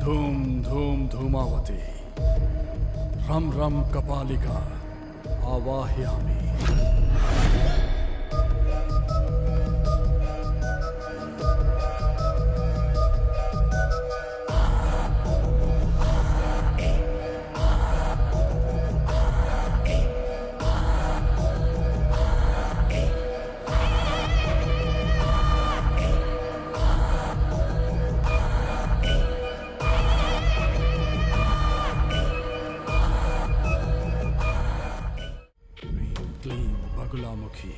धूम धूम धूमावती रम रम कपालिका आवाहयामि। बगुलामुखी।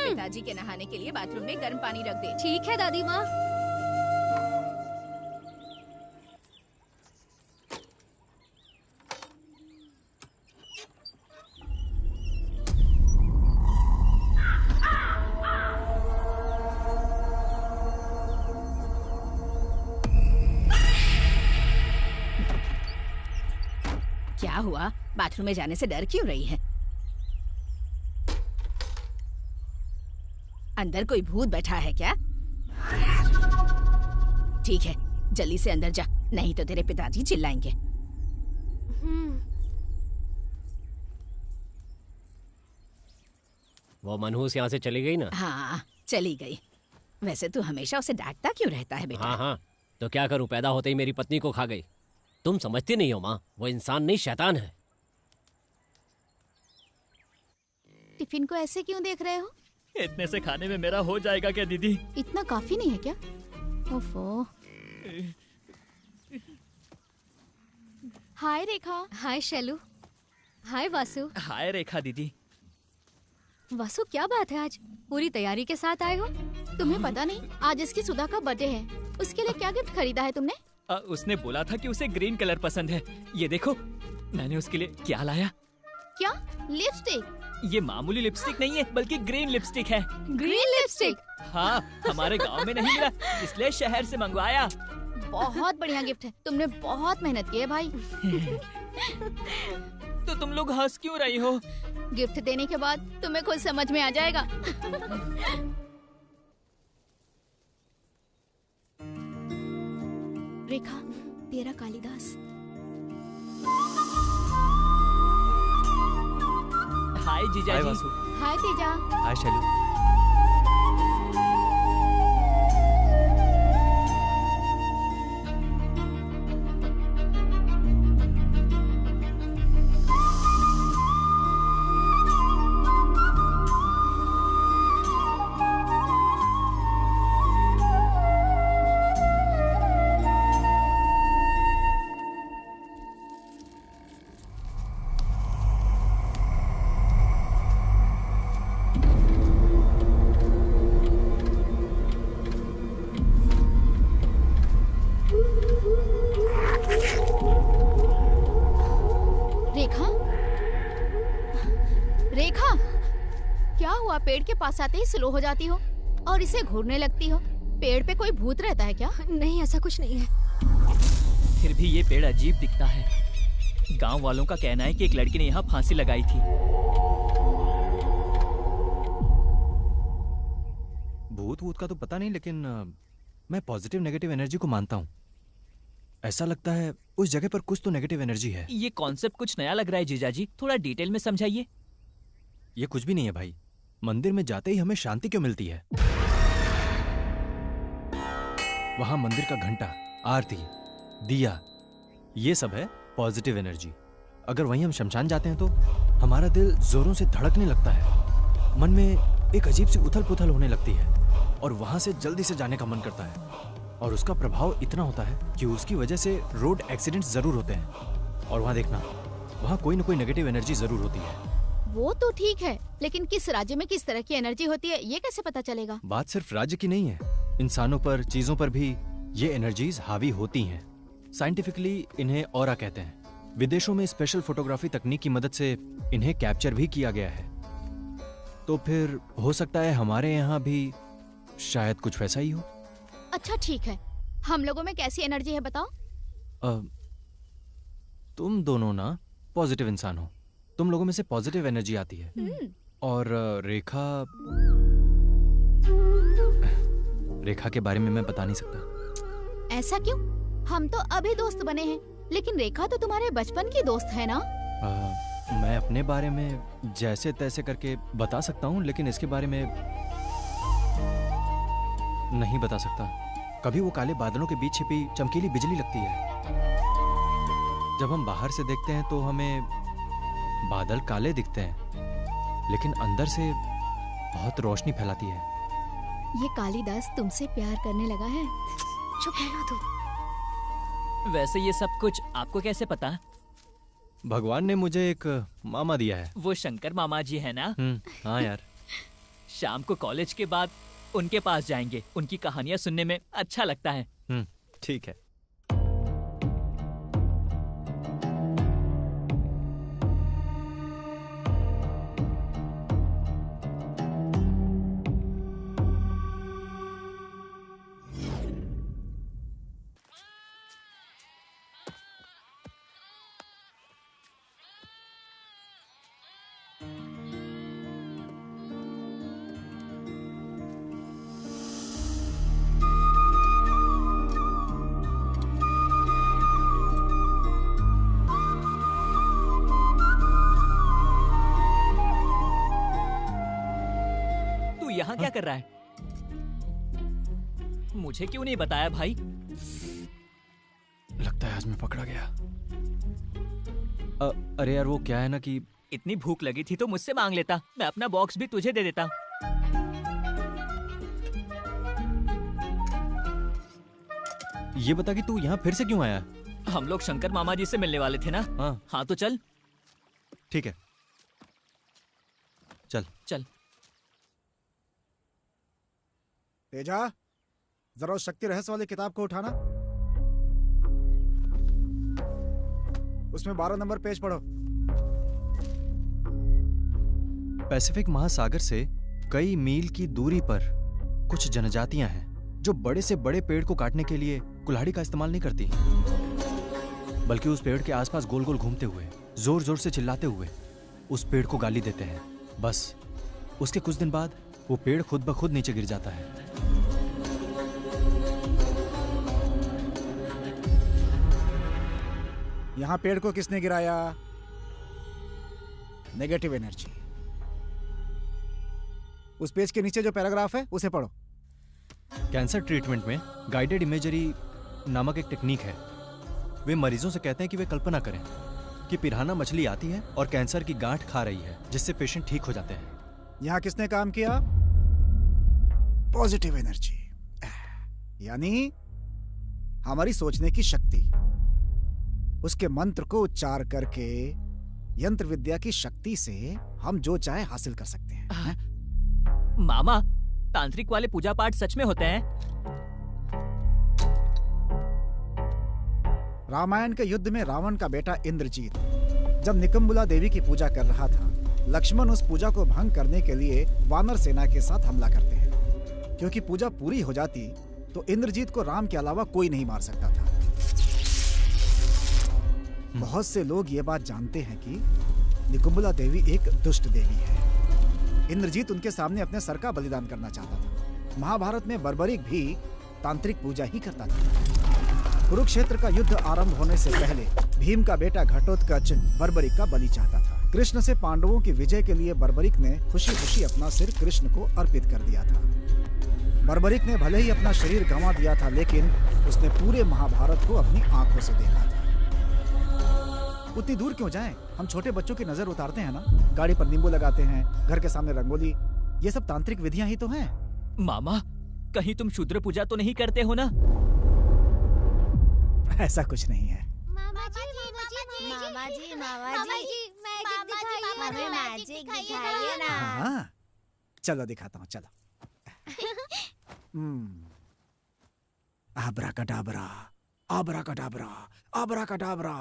पिताजी के नहाने के लिए बाथरूम में गर्म पानी रख दे। ठीक है दादी माँ। क्या हुआ? बाथरूम में जाने से डर क्यों रही है? अंदर कोई भूत बैठा है क्या? ठीक है, जल्दी से अंदर जा, नहीं तो तेरे पिताजी चिल्लाएंगे। वो मनहूस यहाँ से चली गई ना? हाँ, चली गई। वैसे तू हमेशा उसे डांटता क्यों रहता है बेटा? हाँ हाँ, तो क्या करूं, पैदा होते ही मेरी पत्नी को खा गई। तुम समझती नहीं हो माँ, वो इंसान नहीं शैतान है। टिफिन को ऐसे क्यों देख रहे हो? इतने से खाने में मेरा हो जाएगा क्या दीदी? इतना काफी नहीं है क्या? ओफो। हाय रेखा। हाय शैलू। हाय वासु। हाय रेखा दीदी। वासु क्या बात है, आज पूरी तैयारी के साथ आए हो? तुम्हें पता नहीं, आज इसकी सुधा का बर्थडे है। उसके लिए क्या गिफ्ट खरीदा है तुमने? उसने बोला था कि उसे ग्रीन कलर पसंद है। ये देखो, मैंने उसके लिए क्या लाया। क्या? लिपस्टिक? ये मामूली लिपस्टिक नहीं है, बल्कि ग्रीन लिपस्टिक है। Green lipstick? हाँ, हमारे गांव में नहीं मिला, इसलिए शहर से मंगवाया। बहुत बढ़िया गिफ्ट है, तुमने बहुत मेहनत की है भाई। तो तुम लोग हंस क्यों रही हो? गिफ्ट देने के बाद तुम्हें खुद समझ में आ जाएगा। रेखा, तेरा कालिदास। हाय जीजा जी। हाय तेजा। हाय शैलू। पेड़ के पास आते ही स्लो हो जाती हो और इसे घूरने लगती हो। पेड़ पे कोई भूत रहता है क्या? नहीं, ऐसा कुछ नहीं है। फिर भी ये पेड़ अजीब दिखता है। गांव वालों का कहना है कि एक लड़की ने यहाँ फांसी लगाई थी। भूत वूत का तो पता नहीं, लेकिन मैं पॉजिटिव नेगेटिव एनर्जी को मानता हूँ। ऐसा लगता है उस जगह पर कुछ तो नेगेटिव एनर्जी है। ये कॉन्सेप्ट कुछ नया लग रहा है जीजाजी, थोड़ा डिटेल में समझाइए। ये कुछ भी नहीं है भाई। मंदिर में जाते ही हमें शांति क्यों मिलती है? वहां मंदिर का घंटा, आरती, दिया, ये सब है पॉजिटिव एनर्जी। अगर वहीं हम शमशान जाते हैं तो हमारा दिल जोरों से धड़कने लगता है, मन में एक अजीब सी उथल पुथल होने लगती है और वहां से जल्दी से जाने का मन करता है। और उसका प्रभाव इतना होता है कि उसकी वजह से रोड एक्सीडेंट्स जरूर होते हैं। और वहां देखना, वहां कोई ना कोई नेगेटिव एनर्जी जरूर होती है। वो तो ठीक है, लेकिन किस राज्य में किस तरह की एनर्जी होती है ये कैसे पता चलेगा? बात सिर्फ राज्य की नहीं है, इंसानों पर, चीजों पर भी ये एनर्जीज हावी होती हैं। साइंटिफिकली इन्हें ऑरा कहते हैं। विदेशों में स्पेशल फोटोग्राफी तकनीक की मदद से इन्हें कैप्चर भी किया गया है। तो फिर हो सकता है हमारे यहाँ भी शायद कुछ वैसा ही हो। अच्छा ठीक है, हम लोगों में कैसी एनर्जी है बताओ? तुम दोनों ना पॉजिटिव इंसान हो, तुम लोगों में से पॉजिटिव एनर्जी आती है। और रेखा के बारे में मैं बता नहीं सकता। ऐसा क्यों? हम तो अभी दोस्त बने हैं, लेकिन रेखा तो तुम्हारे बचपन की दोस्त है ना? मैं अपने बारे में जैसे तैसे करके बता सकता हूँ, लेकिन इसके बारे में नहीं बता सकता। कभी वो काले बादलों के बीच छिपी चमकीली बिजली लगती है। जब हम बाहर से देखते हैं तो हमें बादल काले दिखते हैं, लेकिन अंदर से बहुत रोशनी फैलाती है। ये कालिदास तुमसे प्यार करने लगा है। चुप है ना तू। वैसे ये सब कुछ आपको कैसे पता? भगवान ने मुझे एक मामा दिया है। वो शंकर मामा जी है ना? हाँ यार। शाम को कॉलेज के बाद उनके पास जाएंगे, उनकी कहानियां सुनने में अच्छा लगता है। ठीक है। यहाँ क्या कर रहा है? मुझे क्यों नहीं बताया भाई? लगता है आज मैं पकड़ा गया। अरे यार वो क्या है ना कि इतनी भूख लगी थी तो मुझसे मांग लेता, मैं अपना बॉक्स भी तुझे दे देता। ये बता कि तू यहाँ फिर से क्यों आया? हम लोग शंकर मामा जी से मिलने वाले थे ना। हाँ तो चल। ठीक है चल चल। तेजा, जरा उस शक्ति रहस्य वाली किताब को उठाना। उसमें 12 नंबर पेज पढ़ो। पैसिफिक महासागर से कई मील की दूरी पर कुछ जनजातियां हैं जो बड़े से बड़े पेड़ को काटने के लिए कुल्हाड़ी का इस्तेमाल नहीं करती, बल्कि उस पेड़ के आसपास गोल गोल घूमते हुए, जोर जोर से चिल्लाते हुए उस पेड़ को गाली देते हैं। बस उसके कुछ दिन बाद वो पेड़ खुद ब खुद नीचे गिर जाता है। यहां पेड़ को किसने गिराया? Negative energy. उस पेज के नीचे जो पैराग्राफ है उसे पढ़ो। कैंसर ट्रीटमेंट में गाइडेड इमेजरी नामक एक टेक्निक है। वे मरीजों से कहते हैं कि वे कल्पना करें कि पिरान्हा मछली आती है और कैंसर की गांठ खा रही है, जिससे पेशेंट ठीक हो जाते हैं। यहां किसने काम किया? पॉजिटिव एनर्जी, यानी हमारी सोचने की शक्ति। उसके मंत्र को उच्चार करके यंत्र विद्या की शक्ति से हम जो चाहे हासिल कर सकते हैं। मामा, तांत्रिक वाले पूजा पाठ सच में होते हैं? रामायण के युद्ध में रावण का बेटा इंद्रजीत जब निकम्बुला देवी की पूजा कर रहा था, लक्ष्मण उस पूजा को भंग करने के लिए वानर सेना के साथ हमला करते हैं। क्योंकि पूजा पूरी हो जाती तो इंद्रजीत को राम के अलावा कोई नहीं मार सकता था। बहुत से लोग ये बात जानते हैं कि निकुम्बला देवी एक दुष्ट देवी है। इंद्रजीत उनके सामने अपने सर का बलिदान करना चाहता था, महाभारत में बर्बरिक भी तांत्रिक पूजा ही करता था। कुरुक्षेत्र का युद्ध आरंभ होने से पहले भीम का बेटा घटोत्कच बर्बरिक का बलि चाहता था। कृष्ण से पांडवों की विजय के लिए बर्बरिक ने खुशी खुशी अपना सिर कृष्ण को अर्पित कर दिया था। बर्बरिक ने भले ही अपना शरीर गंवा दिया था, लेकिन उसने पूरे महाभारत को अपनी आंखों से देखा था। उतनी दूर क्यों जाएं? हम छोटे बच्चों की नजर उतारते हैं ना, गाड़ी पर नींबू लगाते हैं, घर के सामने रंगोली, ये सब तांत्रिक विधियां ही तो हैं। मामा, कहीं तुम शूद्र पूजा तो नहीं करते हो ना? ऐसा कुछ नहीं है। मामा जी, हमें मैजिक दिखाइए ना। हाँ, चलो दिखाता हूँ, चलो। आब्राकडाब्रा, आब्राकडाब्रा, आब्राकडाब्रा।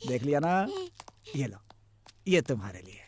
देख लिया ना? ये लो, ये तुम्हारे लिए।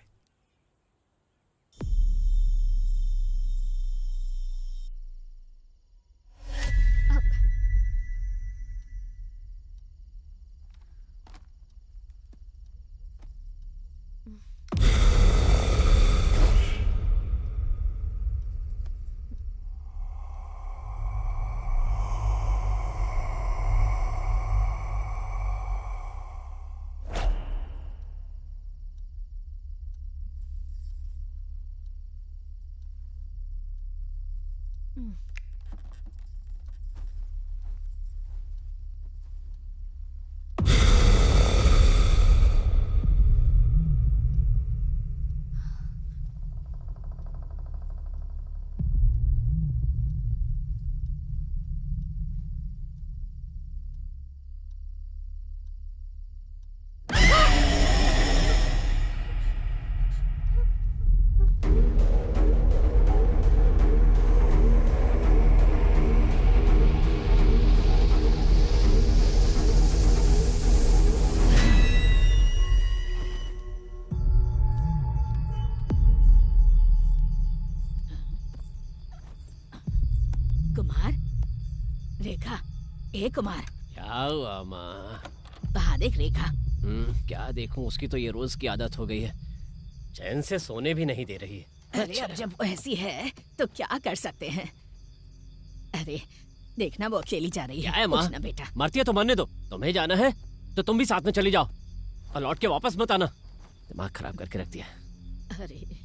ए कुमार, क्या हुआ माँ? बाहर देख रेखा। क्या देखूं, उसकी तो ये रोज की आदत हो गई है, चैन से सोने भी नहीं दे रही है। अरे अब जब वो ऐसी है तो क्या कर सकते हैं। अरे देखना, वो अकेली जा रही है। क्या है माँ? ना बेटा, मरती है तो मरने दो। तुम्हें जाना है तो तुम भी साथ में चली जाओ और लौट के वापस मत आना। दिमाग खराब करके रख दिया। अरे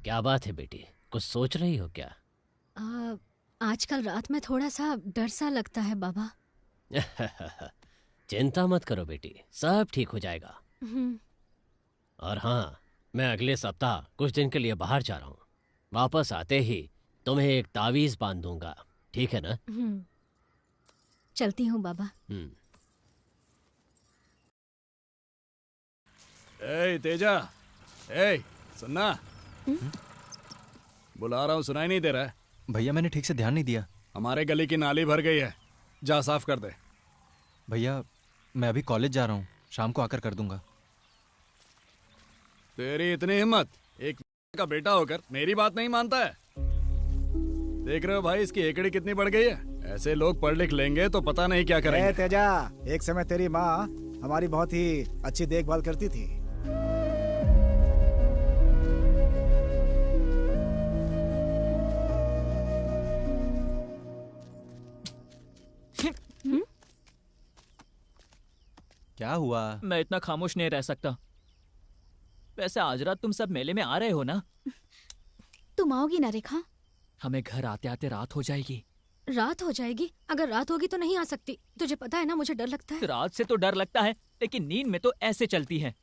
क्या बात है बेटी, कुछ सोच रही हो क्या? आजकल रात में थोड़ा सा डर सा लगता है बाबा। चिंता मत करो बेटी, सब ठीक हो जाएगा। और हाँ, मैं अगले सप्ताह कुछ दिन के लिए बाहर जा रहा हूँ। वापस आते ही तुम्हें एक तावीज बांध दूंगा, ठीक है ना? चलती हूँ बाबा। ए तेजा, ए सुनना, बुला रहा हूँ, सुनाई नहीं दे रहा है? भैया मैंने ठीक से ध्यान नहीं दिया। हमारे गली की नाली भर गई है, जा साफ कर दे। भैया मैं अभी कॉलेज जा रहा हूँ, शाम को आकर कर दूंगा। तेरी इतनी हिम्मत, एक का बेटा होकर मेरी बात नहीं मानता है? देख रहे हो भाई, इसकी एकड़ी कितनी बढ़ गई है। ऐसे लोग पढ़ लिख लेंगे तो पता नहीं क्या करेंगे। तेजा, एक समय तेरी माँ हमारी बहुत ही अच्छी देखभाल करती थी। क्या हुआ? मैं इतना खामोश नहीं रह सकता। वैसे आज रात तुम सब मेले में आ रहे हो ना? तुम आओगी ना रेखा? हमें घर आते आते रात हो जाएगी। रात हो जाएगी? अगर रात होगी तो नहीं आ सकती। तुझे पता है ना, मुझे डर लगता है। रात से तो डर लगता है, लेकिन नींद में तो ऐसे चलती है।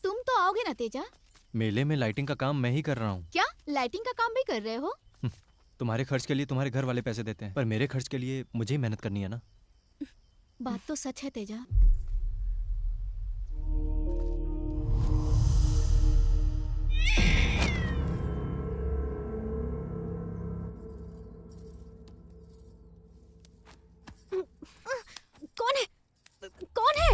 तुम तो आओगे ना तेजा? मेले में लाइटिंग का काम मैं ही कर रहा हूँ। क्या लाइटिंग का काम भी कर रहे हो? तुम्हारे खर्च के लिए तुम्हारे घर वाले पैसे देते हैं, पर मेरे खर्च के लिए मुझे ही मेहनत करनी है ना। बात तो सच है तेजा। कौन है? कौन है?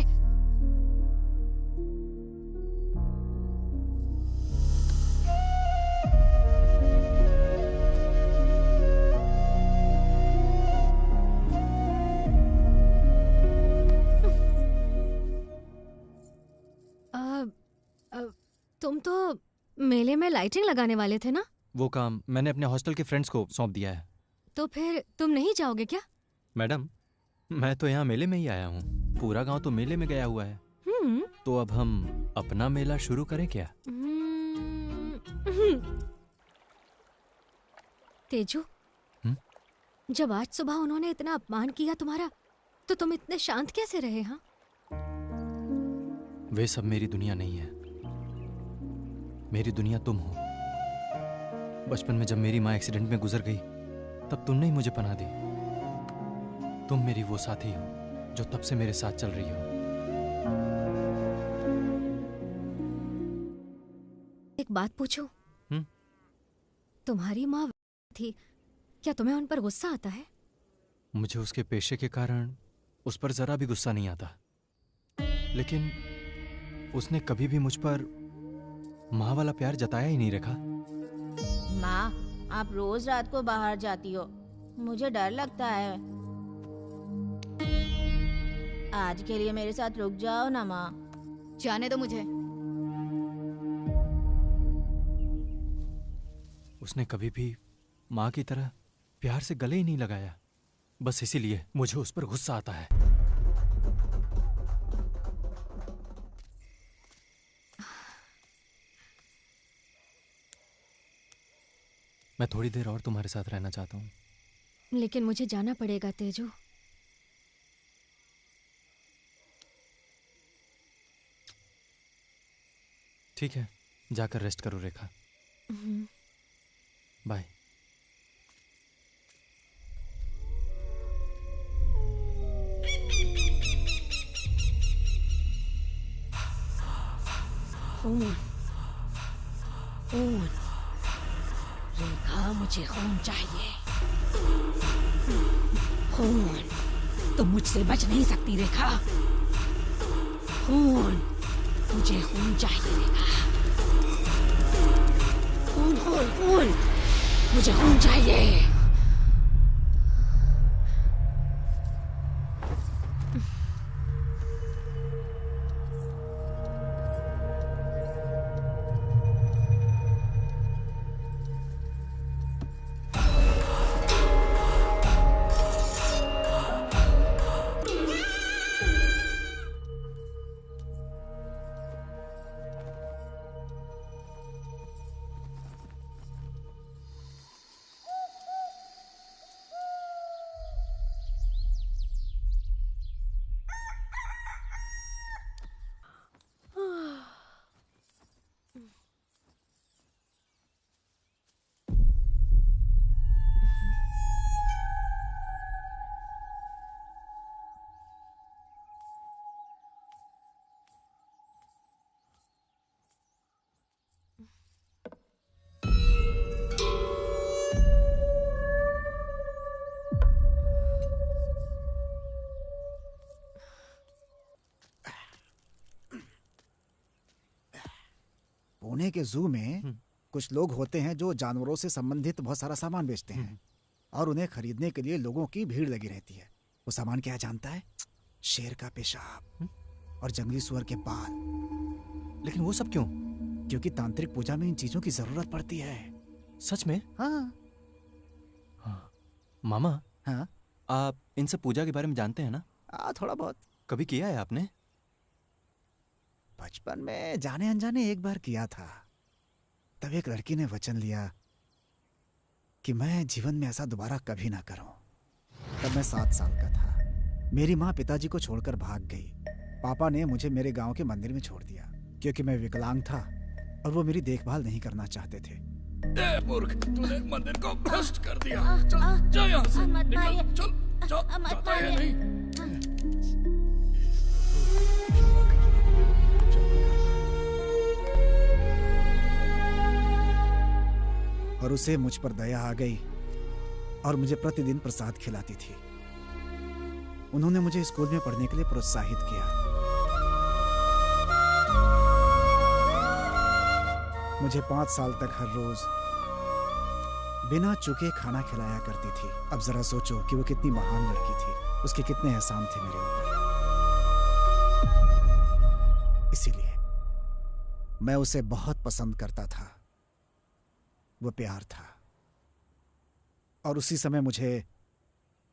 तुम तो मेले में लाइटिंग लगाने वाले थे ना? वो काम मैंने अपने हॉस्टल के फ्रेंड्स को सौंप दिया है। तो फिर तुम नहीं जाओगे क्या? मैडम, मैं तो यहाँ मेले में ही आया हूँ। पूरा गांव तो मेले में गया हुआ है। तो अब हम अपना मेला शुरू करें क्या? तेजू, जब आज सुबह उन्होंने इतना अपमान किया तुम्हारा, तो तुम इतने शांत कैसे रहे? हाँ, वे सब मेरी दुनिया नहीं है। मेरी दुनिया तुम हो। बचपन में जब मेरी माँ एक्सीडेंट में गुजर गई, तब तुमने ही मुझे पनाह दी। तुम मेरी वो साथी हो जो तब से मेरे साथ चल रही हो। एक बात पूछूं? तुम्हारी माँ थी, क्या तुम्हें उन पर गुस्सा आता है? मुझे उसके पेशे के कारण उस पर जरा भी गुस्सा नहीं आता, लेकिन उसने कभी भी मुझ पर माँ वाला प्यार जताया ही नहीं। रेखा, माँ, आप रोज रात को बाहर जाती हो, मुझे डर लगता है। आज के लिए मेरे साथ रुक जाओ ना माँ। जाने दो मुझे। उसने कभी भी माँ की तरह प्यार से गले ही नहीं लगाया। बस इसीलिए मुझे उस पर गुस्सा आता है। मैं थोड़ी देर और तुम्हारे साथ रहना चाहता हूँ। लेकिन मुझे जाना पड़ेगा तेजू। ठीक है, जाकर रेस्ट करो रेखा। बाय। खून, रेखा, मुझे खून चाहिए। खून, तुम मुझसे बच नहीं सकती रेखा। खून, मुझे खून चाहिए रेखा। खून, खून, खून, मुझे खून चाहिए। पुणे के जू में कुछ लोग होते हैं जो जानवरों से संबंधित बहुत सारा सामान बेचते हैं और उन्हें खरीदने के लिए लोगों की भीड़ लगी रहती है। वो सामान क्या जानता है? शेर का पेशाब और जंगली सुअर के बाल। लेकिन वो सब क्यों? क्योंकि तांत्रिक पूजा में इन चीजों की जरूरत पड़ती है। सच में? हाँ। मामा, हाँ, आप इन सब पूजा के बारे में जानते हैं ना? थोड़ा बहुत। कभी किया है आपने? बचपन में जाने अनजाने एक बार किया था। तब एक लड़की ने वचन लिया कि मैं जीवन में ऐसा दोबारा कभी ना करूं। तब मैं 7 साल का था। मेरी माँ पिताजी को छोड़कर भाग गई। पापा ने मुझे मेरे गांव के मंदिर में छोड़ दिया क्योंकि मैं विकलांग था और वो मेरी देखभाल नहीं करना चाहते थे। मूर्ख, तूने मंदिर को भ्रष्ट कर दिया। चल, जा यहाँ से, निकल, चल, जाता है नहीं। और उसे मुझ पर दया आ गई और मुझे प्रतिदिन प्रसाद खिलाती थी। उन्होंने मुझे स्कूल में पढ़ने के लिए प्रोत्साहित किया। मुझे 5 साल तक हर रोज बिना चूके खाना खिलाया करती थी। अब जरा सोचो कि वो कितनी महान लड़की थी, उसके कितने एहसान थे मेरे ऊपर। इसीलिए मैं उसे बहुत पसंद करता था। वो प्यार था, और उसी समय मुझे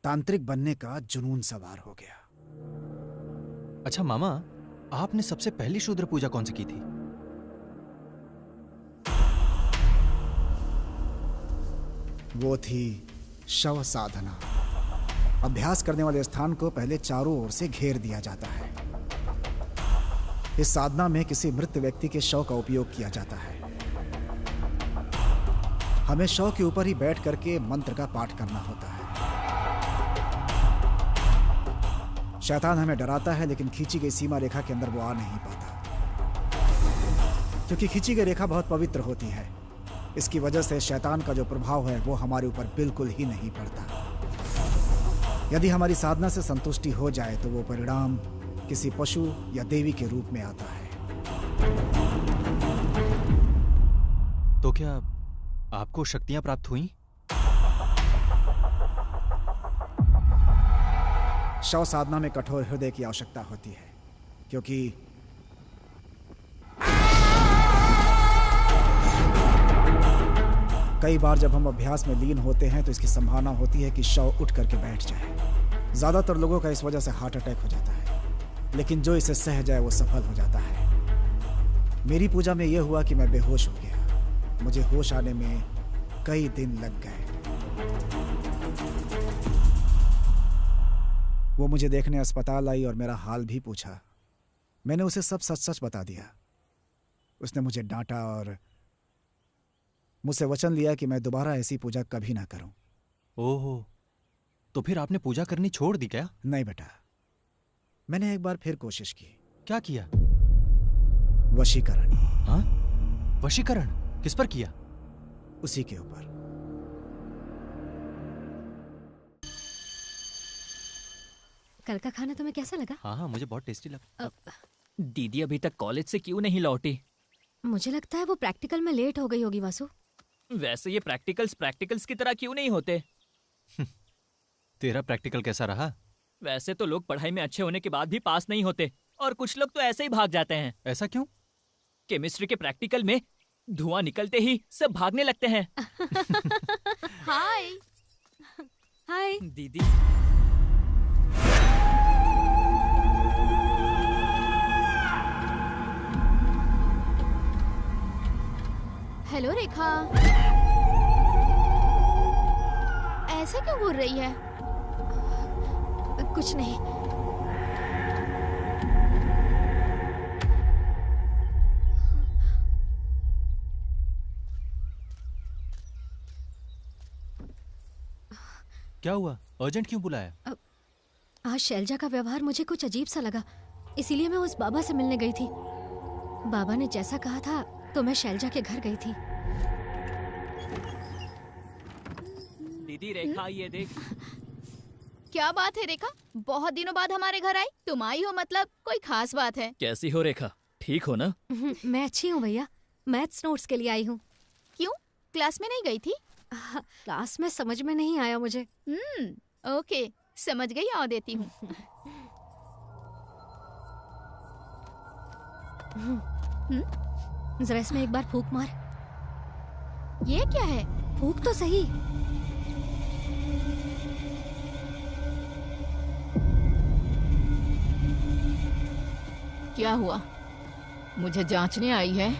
तांत्रिक बनने का जुनून सवार हो गया। अच्छा मामा, आपने सबसे पहली शूद्र पूजा कौन सी की थी? वो थी शव साधना। अभ्यास करने वाले स्थान को पहले चारों ओर से घेर दिया जाता है। इस साधना में किसी मृत व्यक्ति के शव का उपयोग किया जाता है। हमें शव के ऊपर ही बैठ करके मंत्र का पाठ करना होता है। शैतान हमें डराता है, लेकिन खींची गई सीमा रेखा के अंदर वो आ नहीं पाता, क्योंकि खींची गई रेखा बहुत पवित्र होती है। इसकी वजह से शैतान का जो प्रभाव है वो हमारे ऊपर बिल्कुल ही नहीं पड़ता। यदि हमारी साधना से संतुष्टि हो जाए तो वो परिणाम किसी पशु या देवी के रूप में आता है। तो क्या आपको शक्तियां प्राप्त हुई? शव साधना में कठोर हृदय की आवश्यकता होती है, क्योंकि कई बार जब हम अभ्यास में लीन होते हैं तो इसकी संभावना होती है कि शव उठ करके बैठ जाए। ज्यादातर लोगों का इस वजह से हार्ट अटैक हो जाता है, लेकिन जो इसे सह जाए वो सफल हो जाता है। मेरी पूजा में यह हुआ कि मैं बेहोश हो गया। मुझे होश आने में कई दिन लग गए। वो मुझे देखने अस्पताल आई और मेरा हाल भी पूछा। मैंने उसे सब सच सच बता दिया। उसने मुझे डांटा और मुझसे वचन लिया कि मैं दोबारा ऐसी पूजा कभी ना करूं। ओहो, तो फिर आपने पूजा करनी छोड़ दी क्या? नहीं बेटा, मैंने एक बार फिर कोशिश की। क्या किया? वशीकरण। हाँ? वशीकरण किस पर किया? उसी के ऊपर। कल का खाना तुम्हें कैसा लगा? हाँ हाँ, मुझे बहुत टेस्टी लगा। दीदी अभी तक कॉलेज से क्यों नहीं लौटी? मुझे लगता है वो प्रैक्टिकल में लेट हो गई होगी वासु। वैसे ये प्रैक्टिकल्स की तरह क्यों नहीं होते? तेरा प्रैक्टिकल कैसा रहा? वैसे तो लोग पढ़ाई में अच्छे होने के बाद भी पास नहीं होते, और कुछ लोग तो ऐसे ही भाग जाते हैं। ऐसा क्यों? केमिस्ट्री के प्रैक्टिकल में धुआं निकलते ही सब भागने लगते हैं। हाय। हाय। दीदी, हेलो रेखा, ऐसे क्यों घूर रही है? कुछ नहीं। क्या हुआ? अर्जेंट क्यों बुलाया? आज शैलजा का व्यवहार मुझे कुछ अजीब सा लगा, इसीलिए मैं उस बाबा से मिलने गई थी। बाबा ने जैसा कहा था तो मैं शैलजा के घर गई थी। दीदी रेखा, ये देख। क्या बात है रेखा, बहुत दिनों बाद हमारे घर आई? तुम आई हो मतलब कोई खास बात है? कैसी हो रेखा, ठीक हो ना? मैं अच्छी हूँ भैया, मैथ्स नोट्स के लिए आई हूँ। क्यों, क्लास में नहीं गई थी? क्लास में समझ में नहीं आया मुझे। ओके, समझ गई, आओ देती हूँ। जरा इसमें एक बार फूंक मार। ये क्या है? फूंक तो सही। क्या हुआ? मुझे जांचने आई है?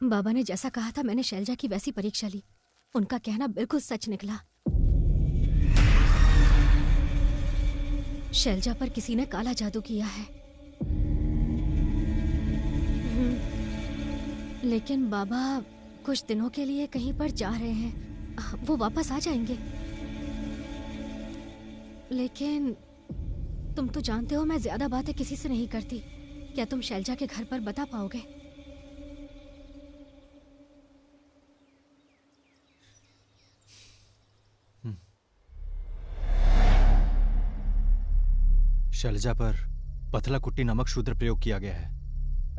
बाबा ने जैसा कहा था मैंने शैलजा की वैसी परीक्षा ली। उनका कहना बिल्कुल सच निकला। शैलजा पर किसी ने काला जादू किया है। लेकिन बाबा कुछ दिनों के लिए कहीं पर जा रहे हैं, वो वापस आ जाएंगे। लेकिन तुम तो जानते हो मैं ज्यादा बातें किसी से नहीं करती। क्या तुम शैलजा के घर पर बता पाओगे? शैलजा पर पथला कुट्टी नामक शूद्र प्रयोग किया गया है,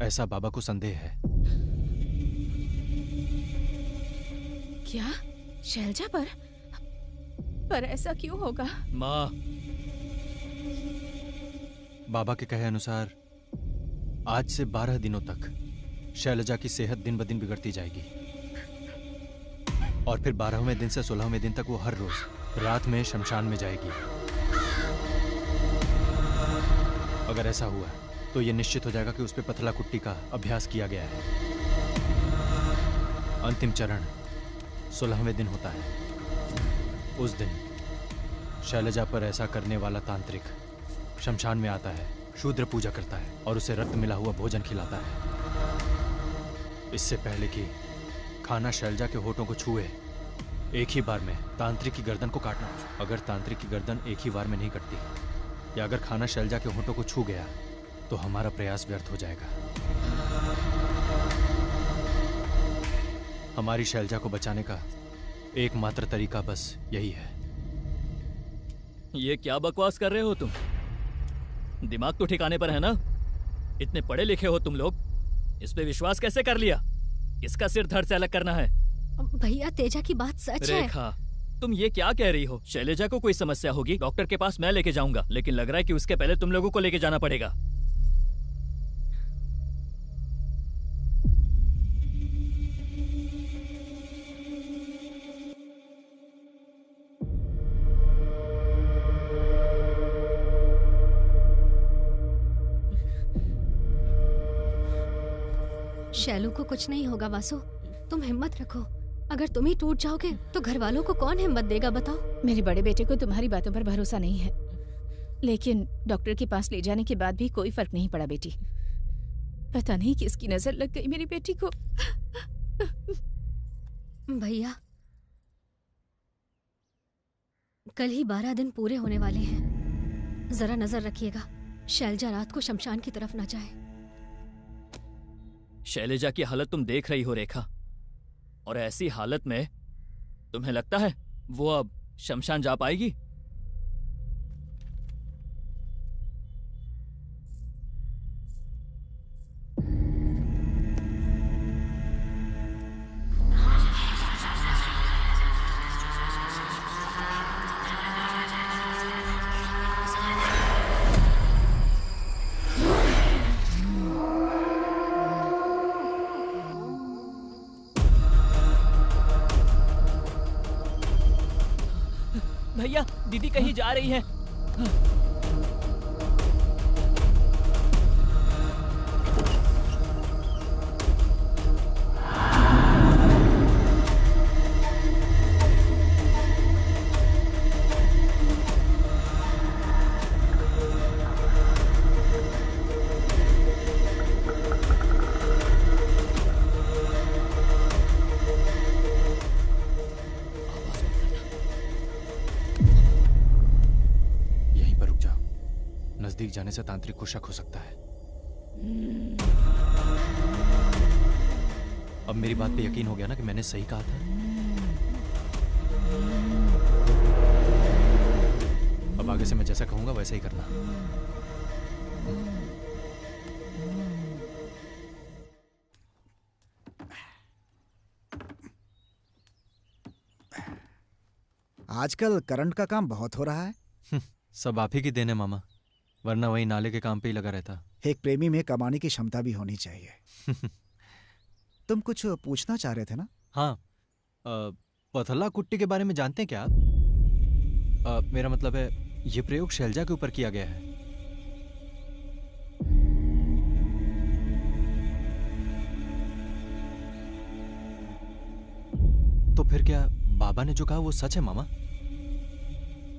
ऐसा बाबा को संदेह है। क्या? शैलजा पर ऐसा क्यों होगा? माँ, बाबा के कहे अनुसार आज से 12 दिनों तक शैलजा की सेहत दिन ब दिन बिगड़ती जाएगी और फिर 12वें दिन से 16वें दिन तक वो हर रोज रात में शमशान में जाएगी। अगर ऐसा हुआ तो ये निश्चित हो जाएगा कि उस पे पथला कुट्टी का अभ्यास किया गया है। अंतिम चरण 16वें दिन होता है। उस दिन शैलजा पर ऐसा करने वाला तांत्रिक शमशान में आता है, शूद्र पूजा करता है और उसे रक्त मिला हुआ भोजन खिलाता है। इससे पहले कि खाना शैलजा के होठों को छुए, एक ही बार में तांत्रिक की गर्दन को काटना। अगर तांत्रिक की गर्दन एक ही बार में नहीं कटती या अगर खाना शैलजा के होठों को छू गया तो हमारा प्रयास व्यर्थ हो जाएगा। हमारी शैलजा को बचाने का एकमात्र तरीका बस यही है। ये क्या बकवास कर रहे हो तुम? दिमाग तो ठिकाने पर है ना? इतने पढ़े लिखे हो तुम लोग, इस पे विश्वास कैसे कर लिया? किसका सिर धड़ से अलग करना है? भैया तेजा की बात सच है। रेखा, तुम ये क्या कह रही हो? शैलजा को कोई समस्या होगी, डॉक्टर के पास मैं लेके जाऊंगा, लेकिन लग रहा है कि उसके पहले तुम लोगों को लेके जाना पड़ेगा। शैलू को कुछ नहीं होगा वासु, तुम हिम्मत रखो। अगर तुम ही टूट जाओगे तो घर वालों को कौन हिम्मत देगा बताओ? मेरे बड़े बेटे को तुम्हारी बातों पर भरोसा नहीं है, लेकिन डॉक्टर के पास ले जाने के बाद भी कोई फर्क नहीं पड़ा बेटी। पता नहीं किसकी नजर लग गई मेरी बेटी को। भैया कल ही 12 दिन पूरे होने वाले हैं, जरा नजर रखिएगा शैलजा रात को शमशान की तरफ न जाए। शैलजा की हालत तुम देख रही हो रेखा, और ऐसी हालत में तुम्हें लगता है वो अब शमशान जा पाएगी? भैया, दीदी कहीं जा रही है। नजदीक जाने से तांत्रिक को शक हो सकता है। अब मेरी बात पे यकीन हो गया ना कि मैंने सही कहा था? अब आगे से मैं जैसा कहूंगा वैसा ही करना। आजकल करंट का काम बहुत हो रहा है। सब आप ही की देन है मामा, वरना वही नाले के काम पे ही लगा रहता। एक प्रेमी में कमाने की क्षमता भी होनी चाहिए। तुम कुछ पूछना चाह रहे थे ना? हाँ, पथला कुट्टी के बारे में जानते हैं क्या आप? मेरा मतलब है ये प्रयोग शैलजा के ऊपर किया गया है। तो फिर क्या बाबा ने जो कहा वो सच है मामा?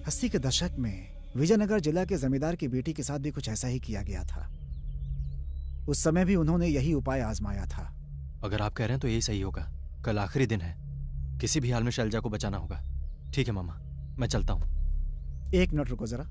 80 के दशक में विजयनगर जिला के जमींदार की बेटी के साथ भी कुछ ऐसा ही किया गया था। उस समय भी उन्होंने यही उपाय आजमाया था। अगर आप कह रहे हैं तो यही सही होगा। कल आखिरी दिन है, किसी भी हाल में शैलजा को बचाना होगा। ठीक है मामा, मैं चलता हूं। एक मिनट रुको जरा।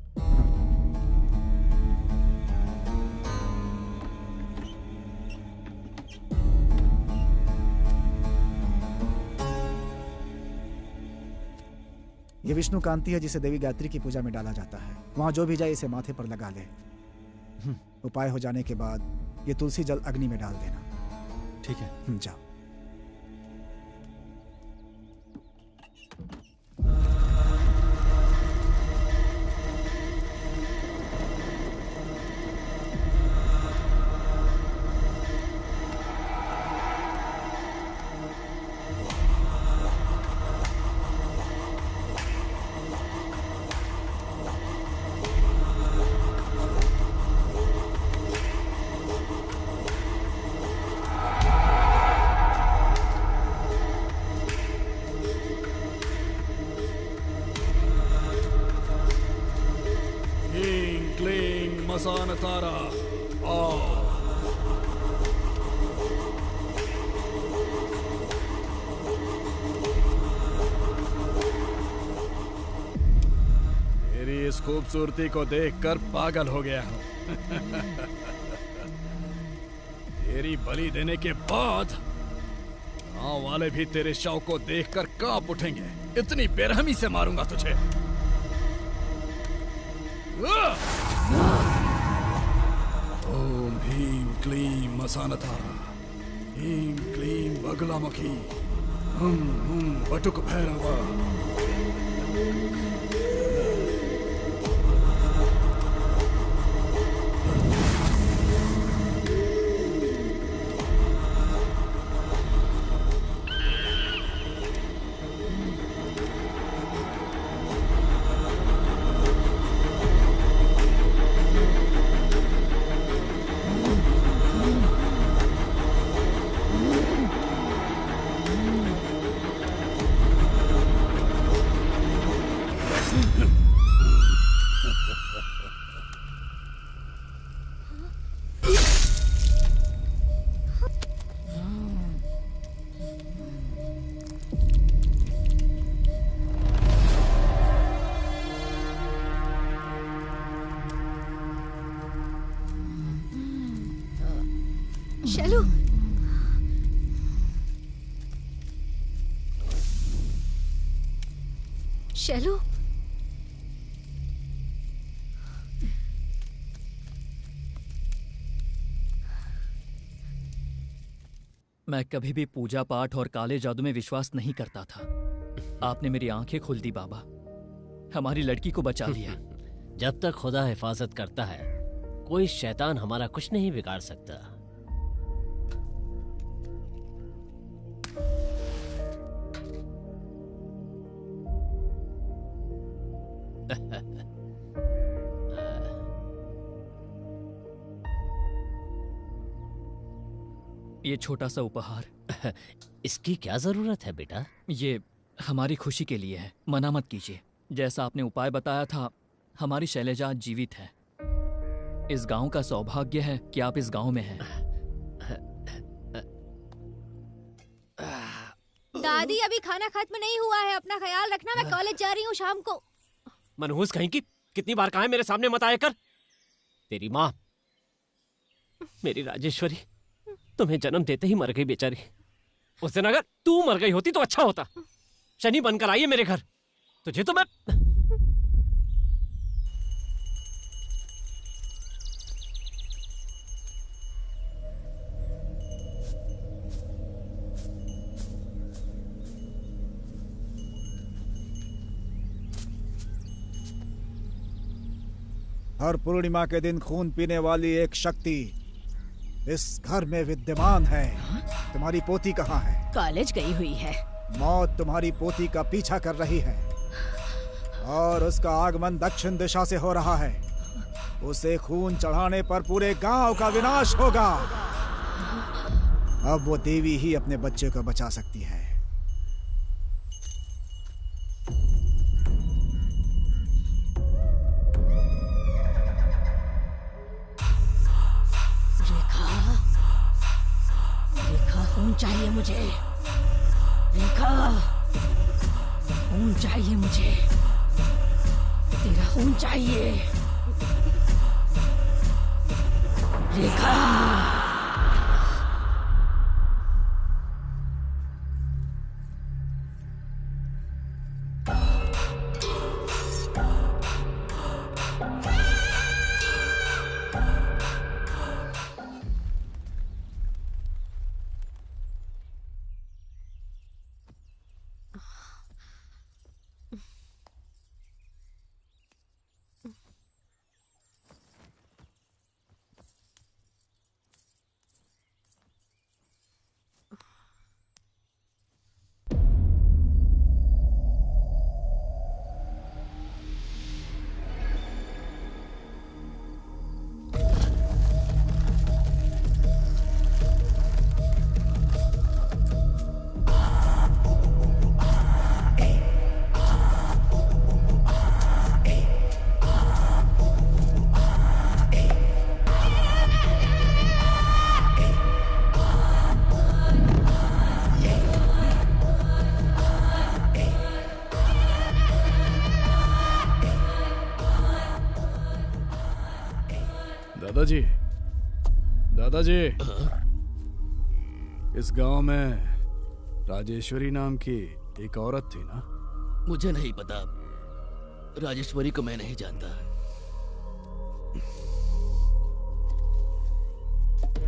ये विष्णु कांति है जिसे देवी गायत्री की पूजा में डाला जाता है। वहां जो भी जाए इसे माथे पर लगा ले। उपाय हो जाने के बाद ये तुलसी जल अग्नि में डाल देना। ठीक है। जाओ। मसानतारा आओ। तेरी इस खूबसूरती को देखकर पागल हो गया हूं। तेरी बलि देने के बाद गांव वाले भी तेरे शव को देखकर कांप उठेंगे। इतनी बेरहमी से मारूंगा तुझे। ओम ह्रीं क्लीं मसानतारा, ह्रीं क्लीं बगलामुखी, हुं हुं बटुक भैरवा। शैलू, शैलू, मैं कभी भी पूजा पाठ और काले जादू में विश्वास नहीं करता था। आपने मेरी आंखें खोल दी बाबा। हमारी लड़की को बचा लिया। जब तक खुदा हिफाजत करता है, कोई शैतान हमारा कुछ नहीं बिगाड़ सकता। ये छोटा सा उपहार। इसकी क्या जरूरत है बेटा? ये हमारी खुशी के लिए है, मना मत कीजिए। जैसा आपने उपाय बताया था, हमारी शैलजा आज जीवित है। इस गांव का सौभाग्य है कि आप इस गांव में हैं। दादी, अभी खाना खत्म नहीं हुआ है, अपना ख्याल रखना। मैं कॉलेज जा रही हूँ शाम को। मनहूस कहीं की, कितनी बार कहा है मेरे सामने मत आया कर। तेरी माँ, मेरी राजेश्वरी, तुम्हें जन्म देते ही मर गई बेचारी। उस दिन अगर तू मर गई होती तो अच्छा होता। शनि बनकर आई है मेरे घर, तुझे तो मैं... हर पूर्णिमा के दिन खून पीने वाली एक शक्ति इस घर में विद्यमान है। तुम्हारी पोती कहाँ है? कॉलेज गई हुई है। मौत तुम्हारी पोती का पीछा कर रही है और उसका आगमन दक्षिण दिशा से हो रहा है। उसे खून चढ़ाने पर पूरे गांव का विनाश होगा। अब वो देवी ही अपने बच्चे को बचा सकती है। खून चाहिए मुझे, रेखा, खून चाहिए मुझे, तेरा खून चाहिए, रेखा। दादाजी, दादाजी, इस गांव में राजेश्वरी नाम की एक औरत थी ना? मुझे नहीं पता, राजेश्वरी को मैं नहीं जानता।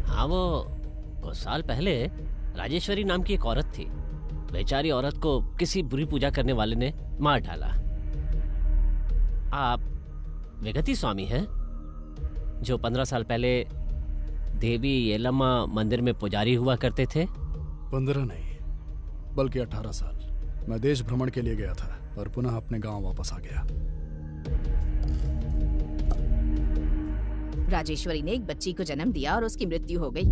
हाँ, वो कुछ साल पहले राजेश्वरी नाम की एक औरत थी। बेचारी औरत को किसी बुरी पूजा करने वाले ने मार डाला। आप विगति स्वामी हैं, जो 15 साल पहले देवी येलम्मा मंदिर में पुजारी हुआ करते थे? 15 नहीं, बल्कि 18 साल। मैं देश भ्रमण के लिए गया था और पुनः अपने गांव वापस आ गया। राजेश्वरी ने एक बच्ची को जन्म दिया और उसकी मृत्यु हो गई।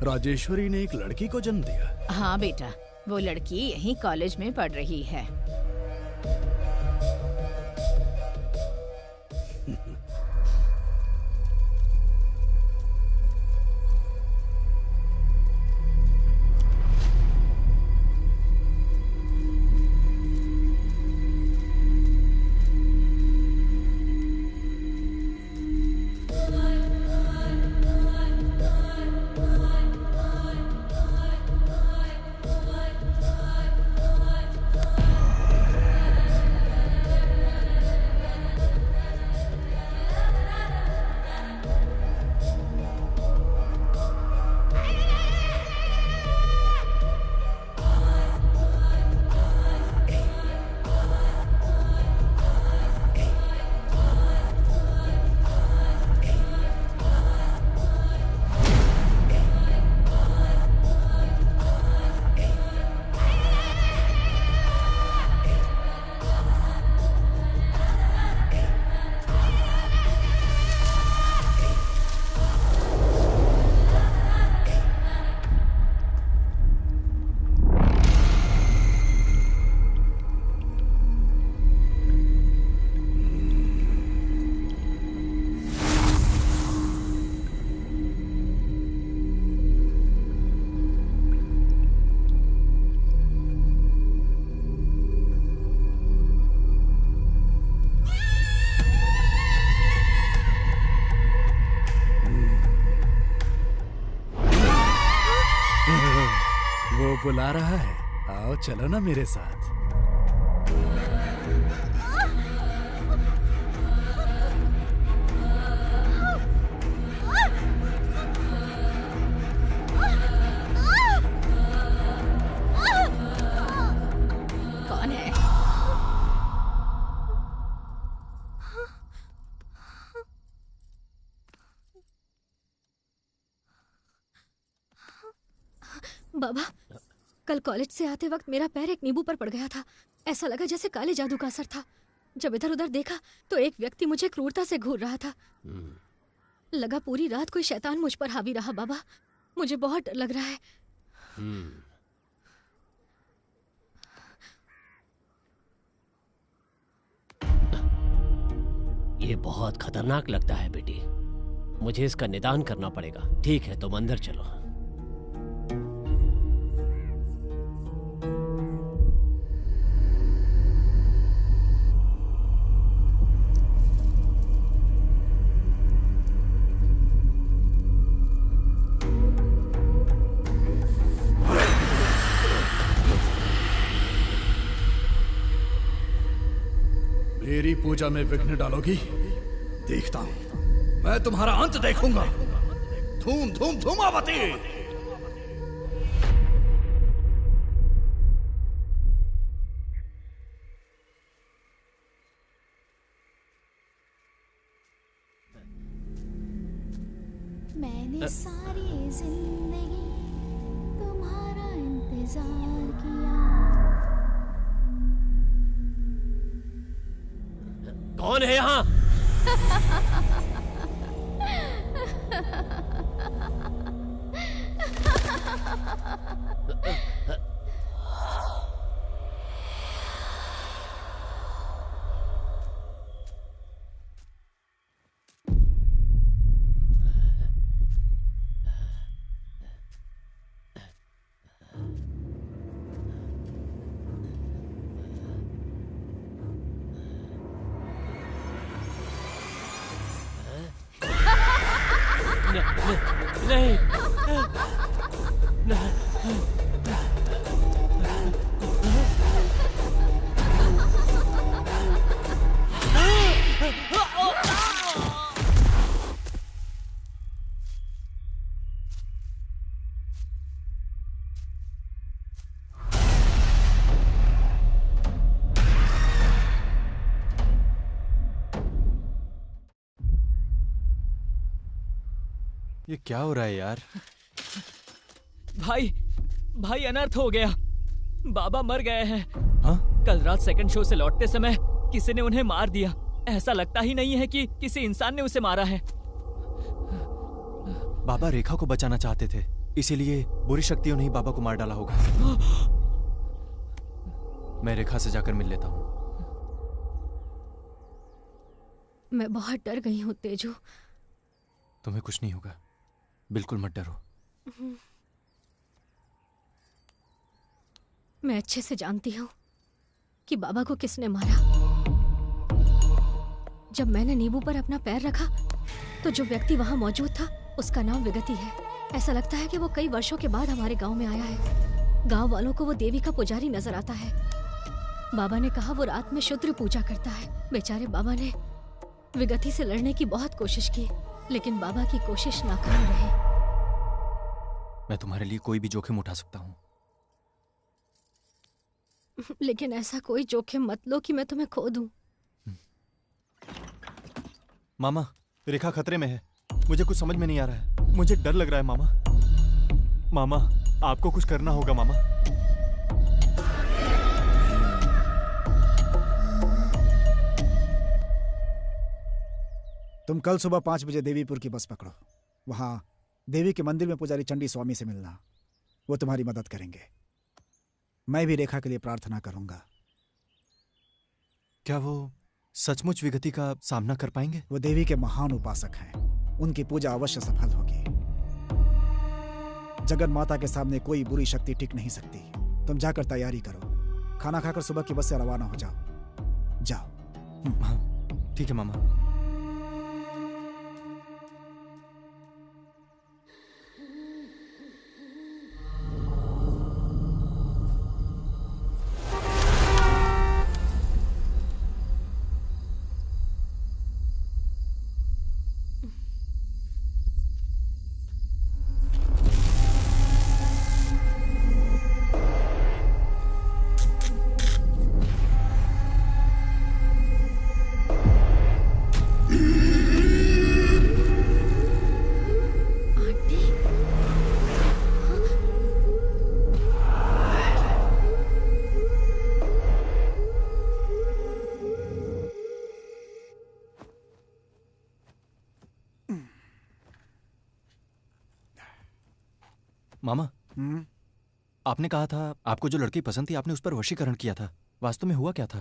राजेश्वरी ने एक लड़की को जन्म दिया? हाँ बेटा, वो लड़की यहीं कॉलेज में पढ़ रही है। बुला रहा है, आओ चलो ना मेरे साथ। कौन है? बाबा, कल कॉलेज से आते वक्त मेरा पैर एक नींबू पर पड़ गया था। ऐसा लगा जैसे काले जादू का असर था। जब इधर उधर देखा तो एक व्यक्ति मुझे क्रूरता से घूर रहा था। लगा पूरी रात कोई शैतान मुझ पर हावी रहा। बाबा, मुझे बहुत डर लग रहा है। ये बहुत खतरनाक लगता है बेटी, मुझे इसका निदान करना पड़ेगा। ठीक है, तुम अंदर चलो। मेरी पूजा में विघ्न डालोगी? देखता हूं, मैं तुम्हारा अंत देखूंगा। धूम धूम धूमावती। मैंने सारी जिंदगी तुम्हारा इंतजार किया। कौन है यहाँ? नहीं। ये क्या हो रहा है यार? भाई अनर्थ हो गया। बाबा मर गए हैं। हाँ? कल रात सेकंड शो से लौटते समय किसी ने उन्हें मार दिया। ऐसा लगता ही नहीं है कि किसी इंसान ने उसे मारा है। बाबा रेखा को बचाना चाहते थे, इसीलिए बुरी शक्तियों ने ही बाबा को मार डाला होगा। मैं रेखा से जाकर मिल लेता हूँ। मैं बहुत डर गई हूँ तेजू। तुम्हें कुछ नहीं होगा, बिल्कुल मत डरो। मैं अच्छे से जानती हूँ कि बाबा को किसने मारा। जब मैंने नींबू पर अपना पैर रखा तो जो व्यक्ति वहां मौजूद था उसका नाम विगति है। ऐसा लगता है कि वो कई वर्षों के बाद हमारे गांव में आया है। गांव वालों को वो देवी का पुजारी नजर आता है। बाबा ने कहा वो रात में शुद्र पूजा करता है। बेचारे बाबा ने विगति से लड़ने की बहुत कोशिश की, लेकिन बाबा की कोशिश नाकाम रही। मैं तुम्हारे लिए कोई भी जोखिम उठा सकता हूँ। लेकिन ऐसा कोई जोखिम मत लो कि मैं तुम्हें खो दूं। मामा, रेखा खतरे में है। मुझे कुछ समझ में नहीं आ रहा है। मुझे डर लग रहा है मामा। मामा, आपको कुछ करना होगा मामा। तुम कल सुबह 5 बजे देवीपुर की बस पकड़ो। वहां देवी के मंदिर में पुजारी चंडी स्वामी से मिलना। वो तुम्हारी मदद करेंगे। मैं भी रेखा के लिए प्रार्थना करूंगा। क्या वो सचमुच विगति का सामना कर पाएंगे? वो देवी के महान उपासक हैं। उनकी पूजा अवश्य सफल होगी। जगन माता के सामने कोई बुरी शक्ति टिक नहीं सकती। तुम जाकर तैयारी करो। खाना खाकर सुबह की बस से रवाना हो जाओ। जाओ। हाँ, ठीक है मामा। मामा, आपने कहा था आपको जो लड़की पसंद थी आपने उस पर वशीकरण किया था। वास्तव में हुआ क्या था?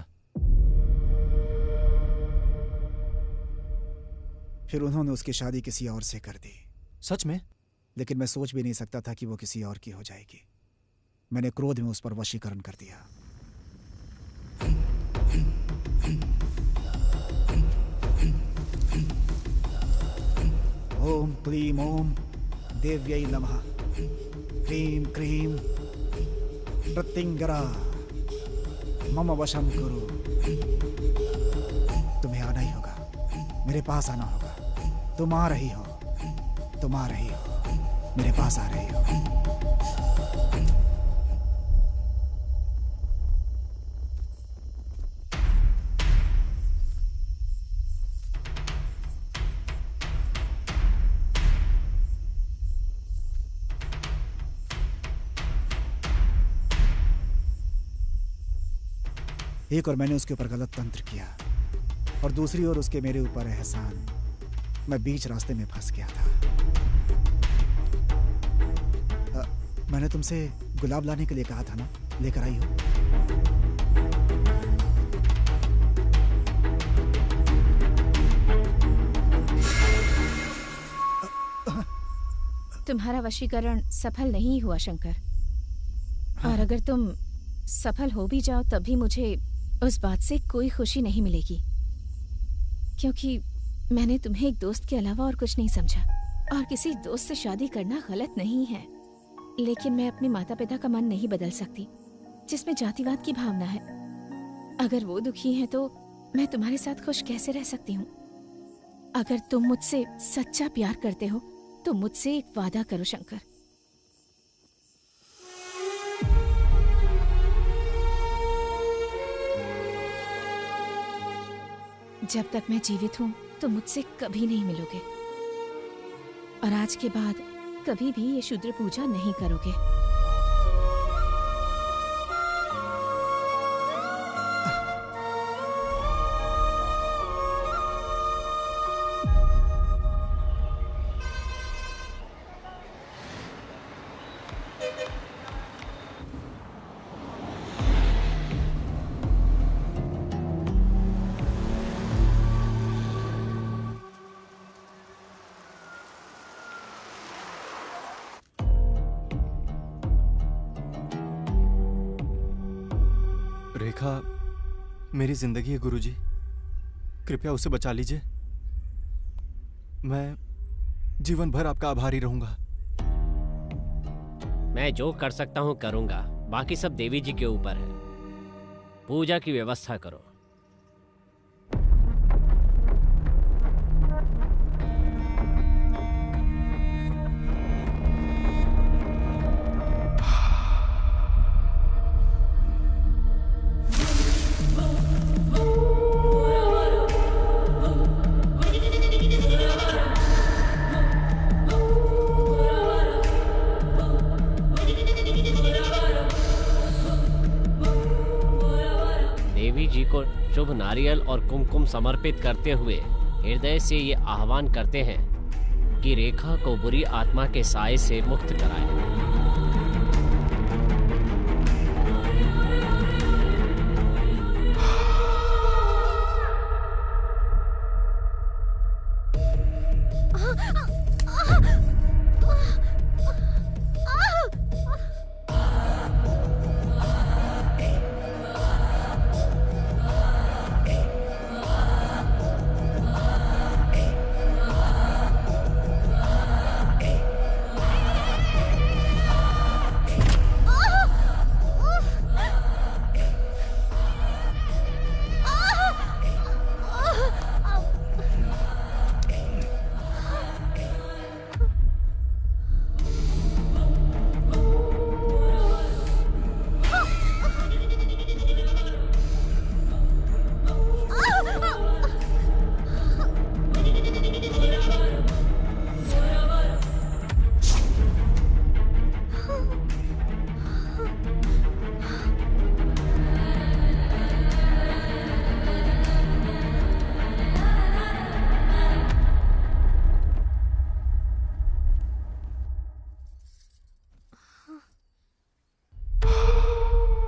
फिर उन्होंने उसकी शादी किसी और से कर दी। सच में? लेकिन मैं सोच भी नहीं सकता था कि वो किसी और की हो जाएगी। मैंने क्रोध में उस पर वशीकरण कर दिया। ओम क्लीम ओम देव्यै नमः। क्रीम क्रीम प्रत्यंगरा मम वशम करो। तुम्हें आना ही होगा, मेरे पास आना होगा। तुम आ रही हो, तुम आ रही हो, मेरे पास आ रही हो। एक और मैंने उसके ऊपर गलत तंत्र किया और दूसरी ओर उसके मेरे ऊपर एहसान। मैं बीच रास्ते में फंस गया था। मैंने तुमसे गुलाब लाने के लिए कहा था ना, लेकर आई हो? तुम्हारा वशीकरण सफल नहीं हुआ शंकर। और अगर तुम सफल हो भी जाओ तब भी मुझे उस बात से कोई खुशी नहीं मिलेगी, क्योंकि मैंने तुम्हें एक दोस्त के अलावा और कुछ नहीं समझा। और किसी दोस्त से शादी करना गलत नहीं है, लेकिन मैं अपने माता पिता का मन नहीं बदल सकती जिसमें जातिवाद की भावना है। अगर वो दुखी हैं तो मैं तुम्हारे साथ खुश कैसे रह सकती हूँ? अगर तुम मुझसे सच्चा प्यार करते हो तो मुझसे एक वादा करो शंकर। जब तक मैं जीवित हूँ तो मुझसे कभी नहीं मिलोगे, और आज के बाद कभी भी ये शूद्र पूजा नहीं करोगे। रेखा मेरी जिंदगी है गुरुजी, कृपया उसे बचा लीजिए। मैं जीवन भर आपका आभारी रहूंगा। मैं जो कर सकता हूँ करूंगा, बाकी सब देवी जी के ऊपर है। पूजा की व्यवस्था करो। शुभ नारियल और कुमकुम समर्पित करते हुए हृदय से ये आह्वान करते हैं कि रेखा को बुरी आत्मा के साए से मुक्त कराएं।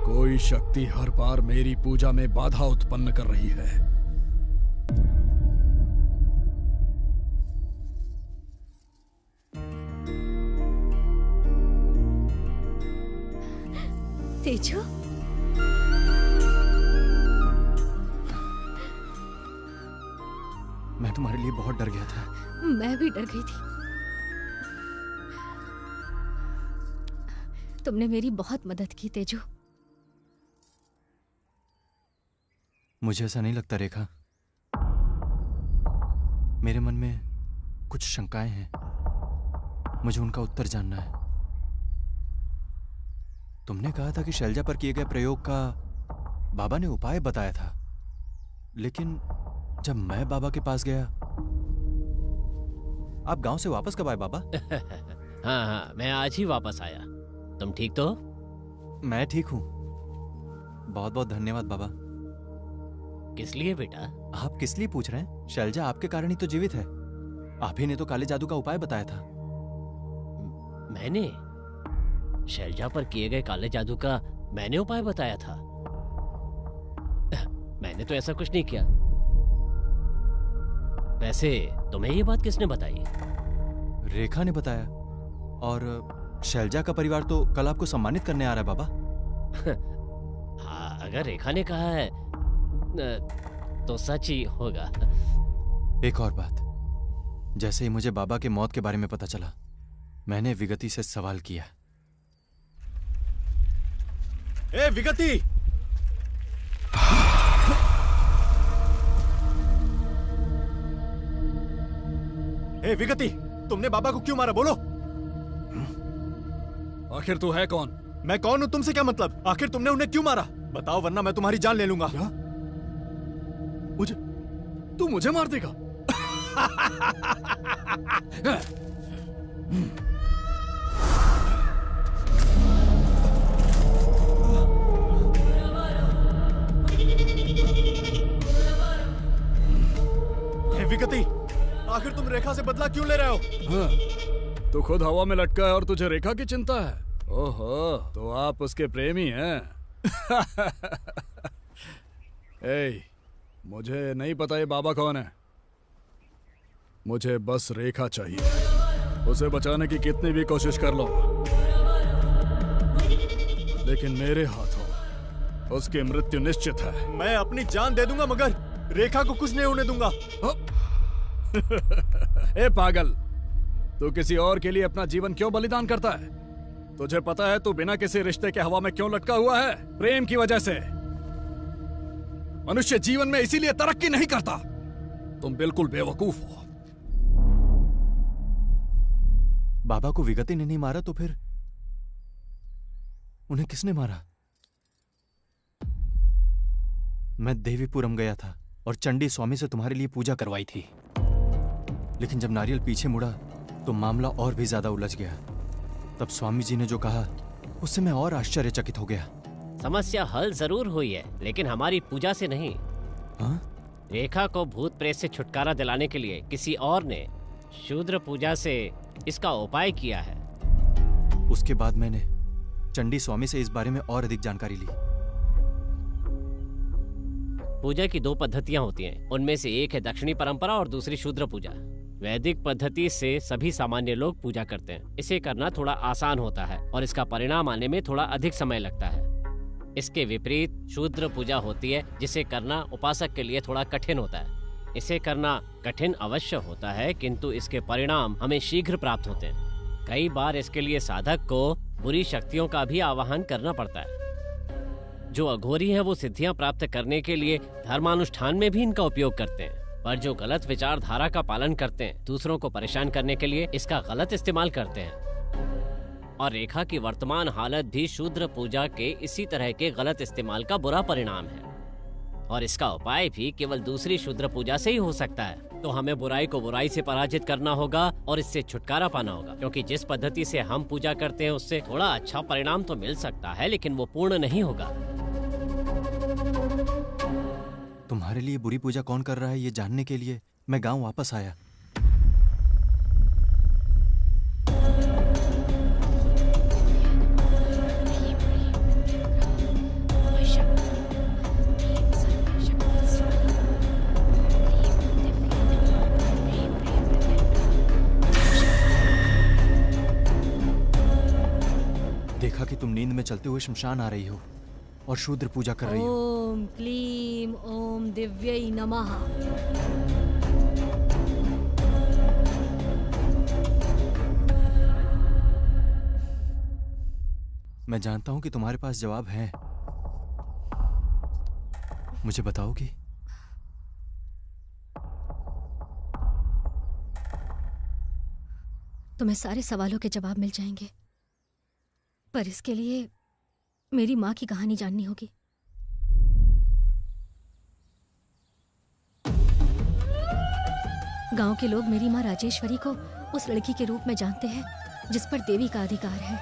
कोई शक्ति हर बार मेरी पूजा में बाधा उत्पन्न कर रही है। तेजू, मैं तुम्हारे लिए बहुत डर गया था। मैं भी डर गई थी। तुमने मेरी बहुत मदद की तेजू। मुझे ऐसा नहीं लगता रेखा। मेरे मन में कुछ शंकाएं हैं, मुझे उनका उत्तर जानना है। तुमने कहा था कि शैलजा पर किए गए प्रयोग का बाबा ने उपाय बताया था, लेकिन जब मैं बाबा के पास गया। आप गांव से वापस कब आए बाबा? हाँ, मैं आज ही वापस आया। तुम ठीक तो? मैं ठीक हूं। बहुत बहुत धन्यवाद बाबा। किस लिए बेटा? आप किस लिए पूछ रहे हैं? शैलजा आपके कारण ही तो जीवित है। आप ही ने तो काले जादू का उपाय बताया था। मैंने? शैलजा पर किए गए काले जादू का मैंने उपाय बताया था? मैंने तो ऐसा कुछ नहीं किया। वैसे तुम्हें ये बात किसने बताई? रेखा ने बताया। और शैलजा का परिवार तो कल आपको सम्मानित करने आ रहा है बाबा। हाँ, अगर रेखा ने कहा है तो सच ही होगा। एक और बात, जैसे ही मुझे बाबा के मौत के बारे में पता चला, मैंने विगति से सवाल किया। ए विगति! ए विगति, तुमने बाबा को क्यों मारा, बोलो। आखिर तू है कौन? मैं कौन हूं, तुमसे क्या मतलब? आखिर तुमने उन्हें क्यों मारा? बताओ, वरना मैं तुम्हारी जान ले लूंगा। क्या? तू मुझे मार देगा? विगति, आखिर तुम रेखा से बदला क्यों ले रहे हो? हाँ, तू खुद हवा में लटका है और तुझे रेखा की चिंता है। ओहो, तो आप उसके प्रेमी हैं। ए, मुझे नहीं पता ये बाबा कौन है। मुझे बस रेखा चाहिए। उसे बचाने की कितनी भी कोशिश कर लो, लेकिन मेरे हाथों उसकी मृत्यु निश्चित है। मैं अपनी जान दे दूंगा, मगर रेखा को कुछ नहीं होने दूंगा। ए पागल, तू किसी और के लिए अपना जीवन क्यों बलिदान करता है? तुझे पता है तू बिना किसी रिश्ते के हवा में क्यों लटका हुआ है? प्रेम की वजह से। मनुष्य जीवन में इसीलिए तरक्की नहीं करता। तुम बिल्कुल बेवकूफ हो। बाबा को विगति ने नहीं मारा तो फिर उन्हें किसने मारा? मैं देवीपुरम गया था और चंडी स्वामी से तुम्हारे लिए पूजा करवाई थी, लेकिन जब नारियल पीछे मुड़ा तो मामला और भी ज्यादा उलझ गया। तब स्वामी जी ने जो कहा उससे मैं और आश्चर्यचकित हो गया। समस्या हल जरूर हुई है, लेकिन हमारी पूजा से नहीं। हाँ? रेखा को भूत प्रेत से छुटकारा दिलाने के लिए किसी और ने शूद्र पूजा से इसका उपाय किया है। उसके बाद मैंने चंडी स्वामी से इस बारे में और अधिक जानकारी ली। पूजा की 2 पद्धतियां होती हैं। उनमें से एक है दक्षिणी परंपरा और दूसरी शूद्र पूजा। वैदिक पद्धति से सभी सामान्य लोग पूजा करते हैं। इसे करना थोड़ा आसान होता है और इसका परिणाम आने में थोड़ा अधिक समय लगता है। इसके विपरीत शूद्र पूजा होती है, जिसे करना उपासक के लिए थोड़ा कठिन होता है। इसे करना कठिन अवश्य होता है, किंतु इसके परिणाम हमें शीघ्र प्राप्त होते हैं। कई बार इसके लिए साधक को बुरी शक्तियों का भी आवाहन करना पड़ता है। जो अघोरी हैं वो सिद्धियां प्राप्त करने के लिए धर्मानुष्ठान में भी इनका उपयोग करते हैं, पर जो गलत विचारधारा का पालन करते हैं, दूसरों को परेशान करने के लिए इसका गलत इस्तेमाल करते हैं। और रेखा की वर्तमान हालत भी शूद्र पूजा के इसी तरह के गलत इस्तेमाल का बुरा परिणाम है, और इसका उपाय भी केवल दूसरी शूद्र पूजा से ही हो सकता है। तो हमें बुराई को बुराई से पराजित करना होगा और इससे छुटकारा पाना होगा, क्योंकि जिस पद्धति से हम पूजा करते हैं उससे थोड़ा अच्छा परिणाम तो मिल सकता है, लेकिन वो पूर्ण नहीं होगा। तुम्हारे लिए बुरी पूजा कौन कर रहा है ये जानने के लिए मैं गांव वापस आया। देखा कि तुम नींद में चलते हुए शमशान आ रही हो और शूद्र पूजा कर रही हो। ओम क्लीम ओम दिव्यै नमः। मैं जानता हूं कि तुम्हारे पास जवाब है, मुझे बताओगी? तुम्हें सारे सवालों के जवाब मिल जाएंगे, पर इसके लिए मेरी माँ की कहानी जाननी होगी। गांव के लोग मेरी माँ राजेश्वरी को उस लड़की के रूप में जानते हैं जिस पर देवी का अधिकार है।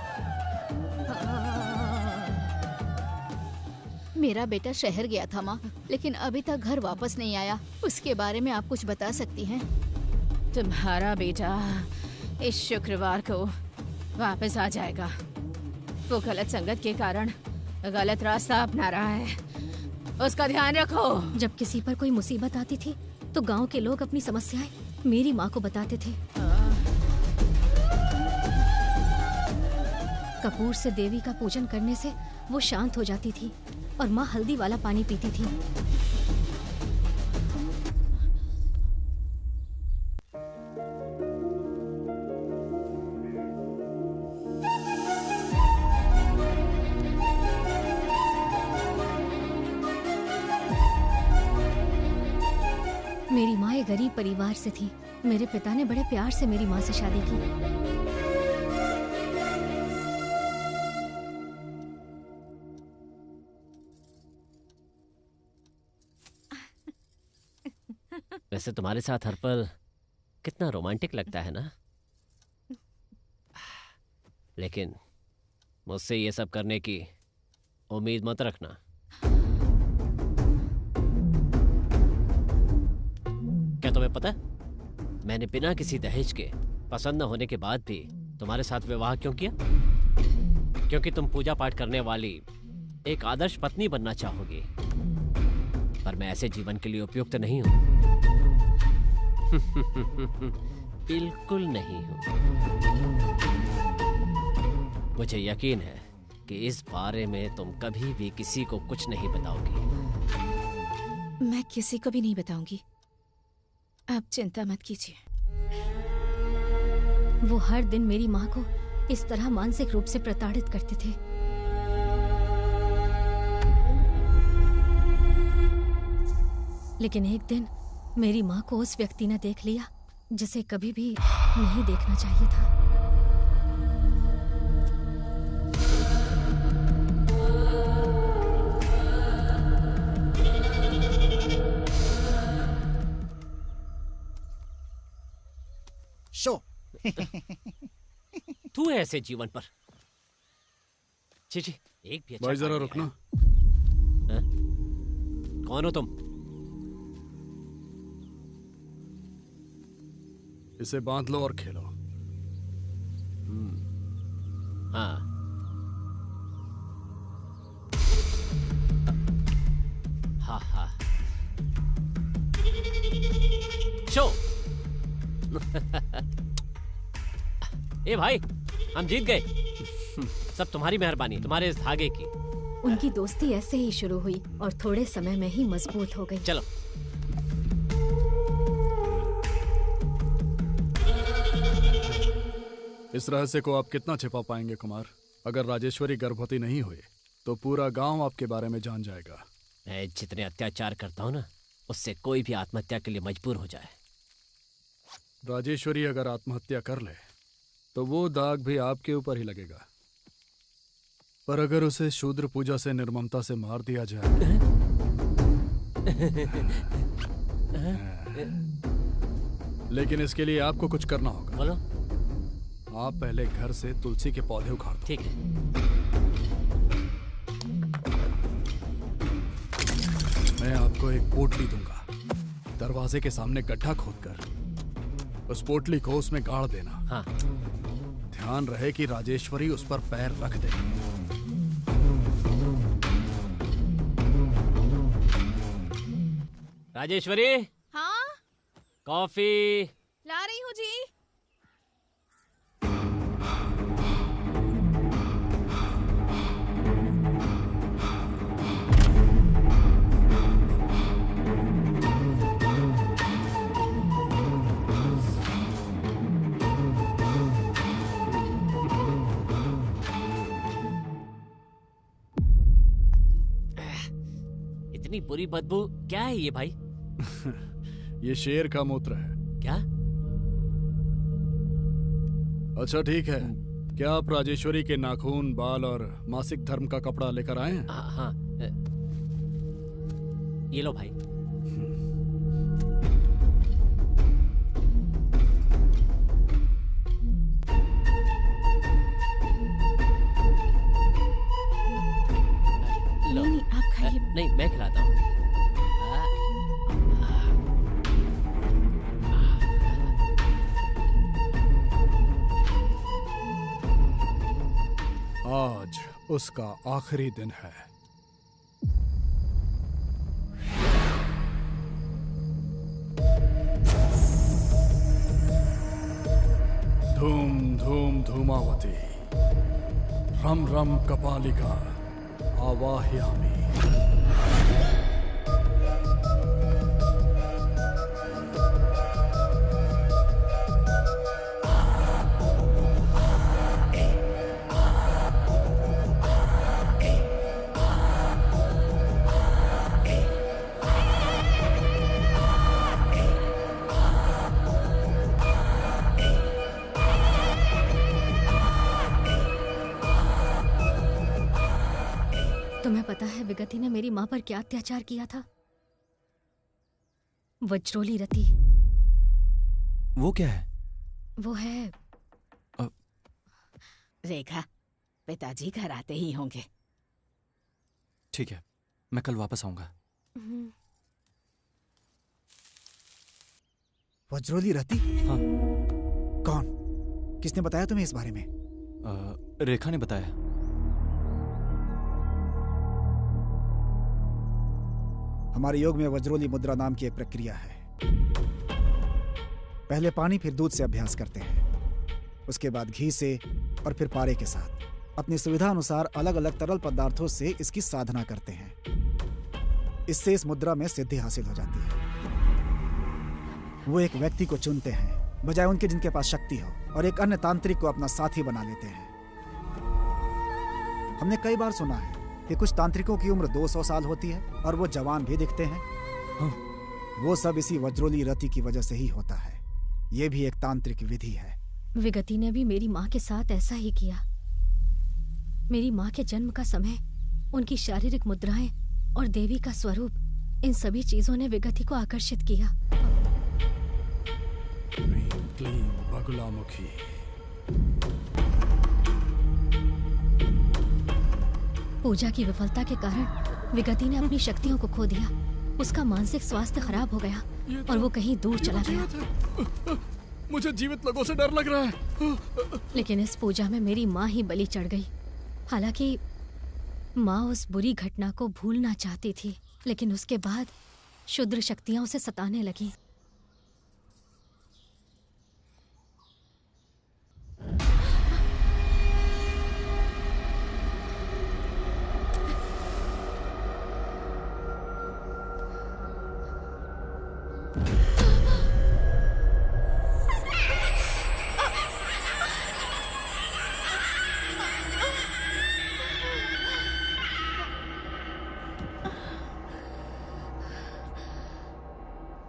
मेरा बेटा शहर गया था माँ, लेकिन अभी तक घर वापस नहीं आया। उसके बारे में आप कुछ बता सकती हैं? तुम्हारा बेटा इस शुक्रवार को वापस आ जाएगा। वो गलत संगत के कारण गलत रास्ता अपना रहा है, उसका ध्यान रखो। जब किसी पर कोई मुसीबत आती थी तो गांव के लोग अपनी समस्याएं मेरी माँ को बताते थे। कपूर से देवी का पूजन करने से वो शांत हो जाती थी और माँ हल्दी वाला पानी पीती थी। मेरी माँ एक गरीब परिवार से थी। मेरे पिता ने बड़े प्यार से मेरी माँ से शादी की। वैसे तुम्हारे साथ हर पल कितना रोमांटिक लगता है ना, लेकिन मुझसे ये सब करने की उम्मीद मत रखना। क्या तुम्हें पता है मैंने बिना किसी दहेज के, पसंद न होने के बाद भी तुम्हारे साथ विवाह क्यों किया? क्योंकि तुम पूजा पाठ करने वाली एक आदर्श पत्नी बनना चाहोगी, पर मैं ऐसे जीवन के लिए उपयुक्त नहीं हूं। बिल्कुल नहीं हूं। मुझे यकीन है कि इस बारे में तुम कभी भी किसी को कुछ नहीं बताओगी। मैं किसी को भी नहीं बताऊंगी, आप चिंता मत कीजिए। वो हर दिन मेरी माँ को इस तरह मानसिक रूप से प्रताड़ित करते थे। लेकिन एक दिन मेरी माँ को उस व्यक्ति ने देख लिया जिसे कभी भी नहीं देखना चाहिए था। शो तू है ऐसे जीवन पर। जी एक भी अच्छा भाई जरा काम रुकना। नहीं आया। कौन हो तुम? इसे बांध लो और खेलो। हाँ, हा हा। शो। ए भाई, हम जीत गए। सब तुम्हारी मेहरबानी, तुम्हारे इस धागे की। उनकी दोस्ती ऐसे ही शुरू हुई और थोड़े समय में ही मजबूत हो गई। चलो। इस रहस्य को आप कितना छिपा पाएंगे कुमार? अगर राजेश्वरी गर्भवती नहीं हुई तो पूरा गांव आपके बारे में जान जाएगा। मैं जितने अत्याचार करता हूँ ना, उससे कोई भी आत्महत्या के लिए मजबूर हो जाए। राजेश्वरी अगर आत्महत्या कर ले तो वो दाग भी आपके ऊपर ही लगेगा, पर अगर उसे शूद्र पूजा से निर्ममता से मार दिया जाए लेकिन इसके लिए आपको कुछ करना होगा। बोलो। आप पहले घर से तुलसी के पौधे उखाड़ दो। ठीक है। मैं आपको एक पोटली दूंगा। दरवाजे के सामने गड्ढा खोदकर उस पोटली को उसमें गाड़ देना। हाँ। ध्यान रहे कि राजेश्वरी उस पर पैर रख दे। राजेश्वरी। हाँ, कॉफी। ला रही हूँ जी। इतनी बुरी बदबू क्या है ये भाई? ये शेर का मूत्र है। क्या? अच्छा ठीक है, क्या आप राजेश्वरी के नाखून, बाल और मासिक धर्म का कपड़ा लेकर आए हैं? हाँ। ये लो भाई। नहीं, आप खाइए। नहीं, मैं खिलाता हूँ। आज उसका आखिरी दिन है। धूम धूम धूमावती, रम रम कपालिका, आवाह्यामि। पता है विगति ने मेरी माँ पर क्या अत्याचार किया था? वज्रोली रति। वो क्या है? वो है रेखा, पिताजी घर आते ही होंगे। ठीक है, मैं कल वापस आऊंगा। वज्रोली रति? हाँ। कौन? किसने बताया तुम्हें इस बारे में? रेखा ने बताया। हमारे योग में वज्रोली मुद्रा नाम की एक प्रक्रिया है। पहले पानी फिर दूध से अभ्यास करते हैं, उसके बाद घी से और फिर पारे के साथ अपनी सुविधा अनुसार अलग अलग तरल पदार्थों से इसकी साधना करते हैं। इससे इस मुद्रा में सिद्धि हासिल हो जाती है। वो एक व्यक्ति को चुनते हैं बजाय उनके जिनके पास शक्ति हो, और एक अन्य तांत्रिक को अपना साथी बना लेते हैं। हमने कई बार सुना है कि कुछ तांत्रिकों की उम्र 200 साल होती है और वो जवान भी दिखते हैं। वो सब इसी वज्रोली रति की वजह से ही होता है। ये भी एक तांत्रिक विधि है। विगति ने भी मेरी माँ के साथ ऐसा ही किया। मेरी माँ के जन्म का समय, उनकी शारीरिक मुद्राएं और देवी का स्वरूप, इन सभी चीजों ने विगति को आकर्षित किया। क्लीम बगुलामुखी। पूजा की विफलता के कारण विगति ने अपनी शक्तियों को खो दिया। उसका मानसिक स्वास्थ्य खराब हो गया और वो कहीं दूर चला गया। मुझे जीवित लोगों से डर लग रहा है। लेकिन इस पूजा में मेरी माँ ही बलि चढ़ गई। हालांकि माँ उस बुरी घटना को भूलना चाहती थी, लेकिन उसके बाद क्षुद्र शक्तियां उसे सताने लगीं।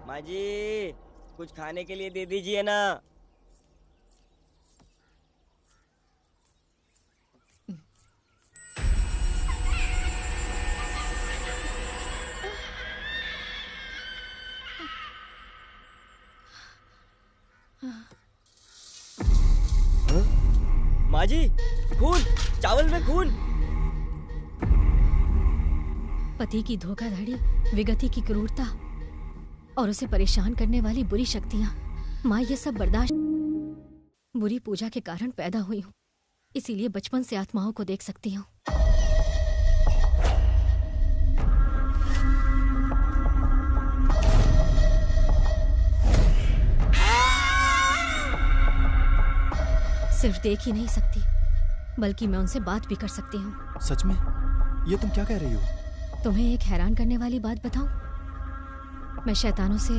माँ जी, कुछ खाने के लिए दे दीजिए ना। माँ जी, खून, चावल में खून। पति की धोखाधड़ी, विगति की क्रूरता और उसे परेशान करने वाली बुरी शक्तियां, माँ ये सब बर्दाश्त। बुरी पूजा के कारण पैदा हुई हूँ, इसीलिए बचपन से आत्माओं को देख सकती हूँ। सिर्फ देख ही नहीं सकती, बल्कि मैं उनसे बात भी कर सकती हूँ। सच में? ये तुम क्या कह रही हो? तुम्हें एक हैरान करने वाली बात बताऊं? मैं शैतानों से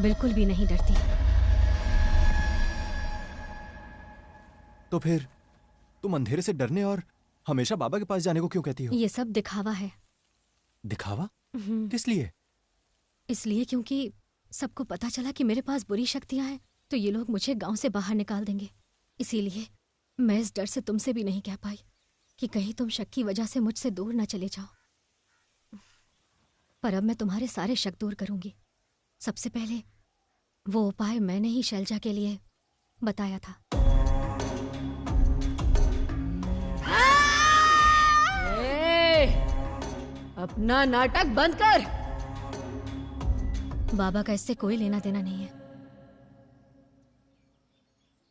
बिल्कुल भी नहीं डरती। तो फिर तुम अंधेरे से डरने और हमेशा बाबा के पास जाने को क्यों कहती हो? ये सब दिखावा है। दिखावा? किस लिए? इसलिए क्योंकि सबको पता चला कि मेरे पास बुरी शक्तियां हैं, तो ये लोग मुझे गांव से बाहर निकाल देंगे। इसीलिए मैं इस डर से तुमसे भी नहीं कह पाई कि कहीं तुम शक की वजह से मुझसे दूर न चले जाओ। पर अब मैं तुम्हारे सारे शक दूर करूंगी। सबसे पहले वो उपाय मैंने ही शैलजा के लिए बताया था। अपना नाटक बंद कर। बाबा का इससे कोई लेना देना नहीं है।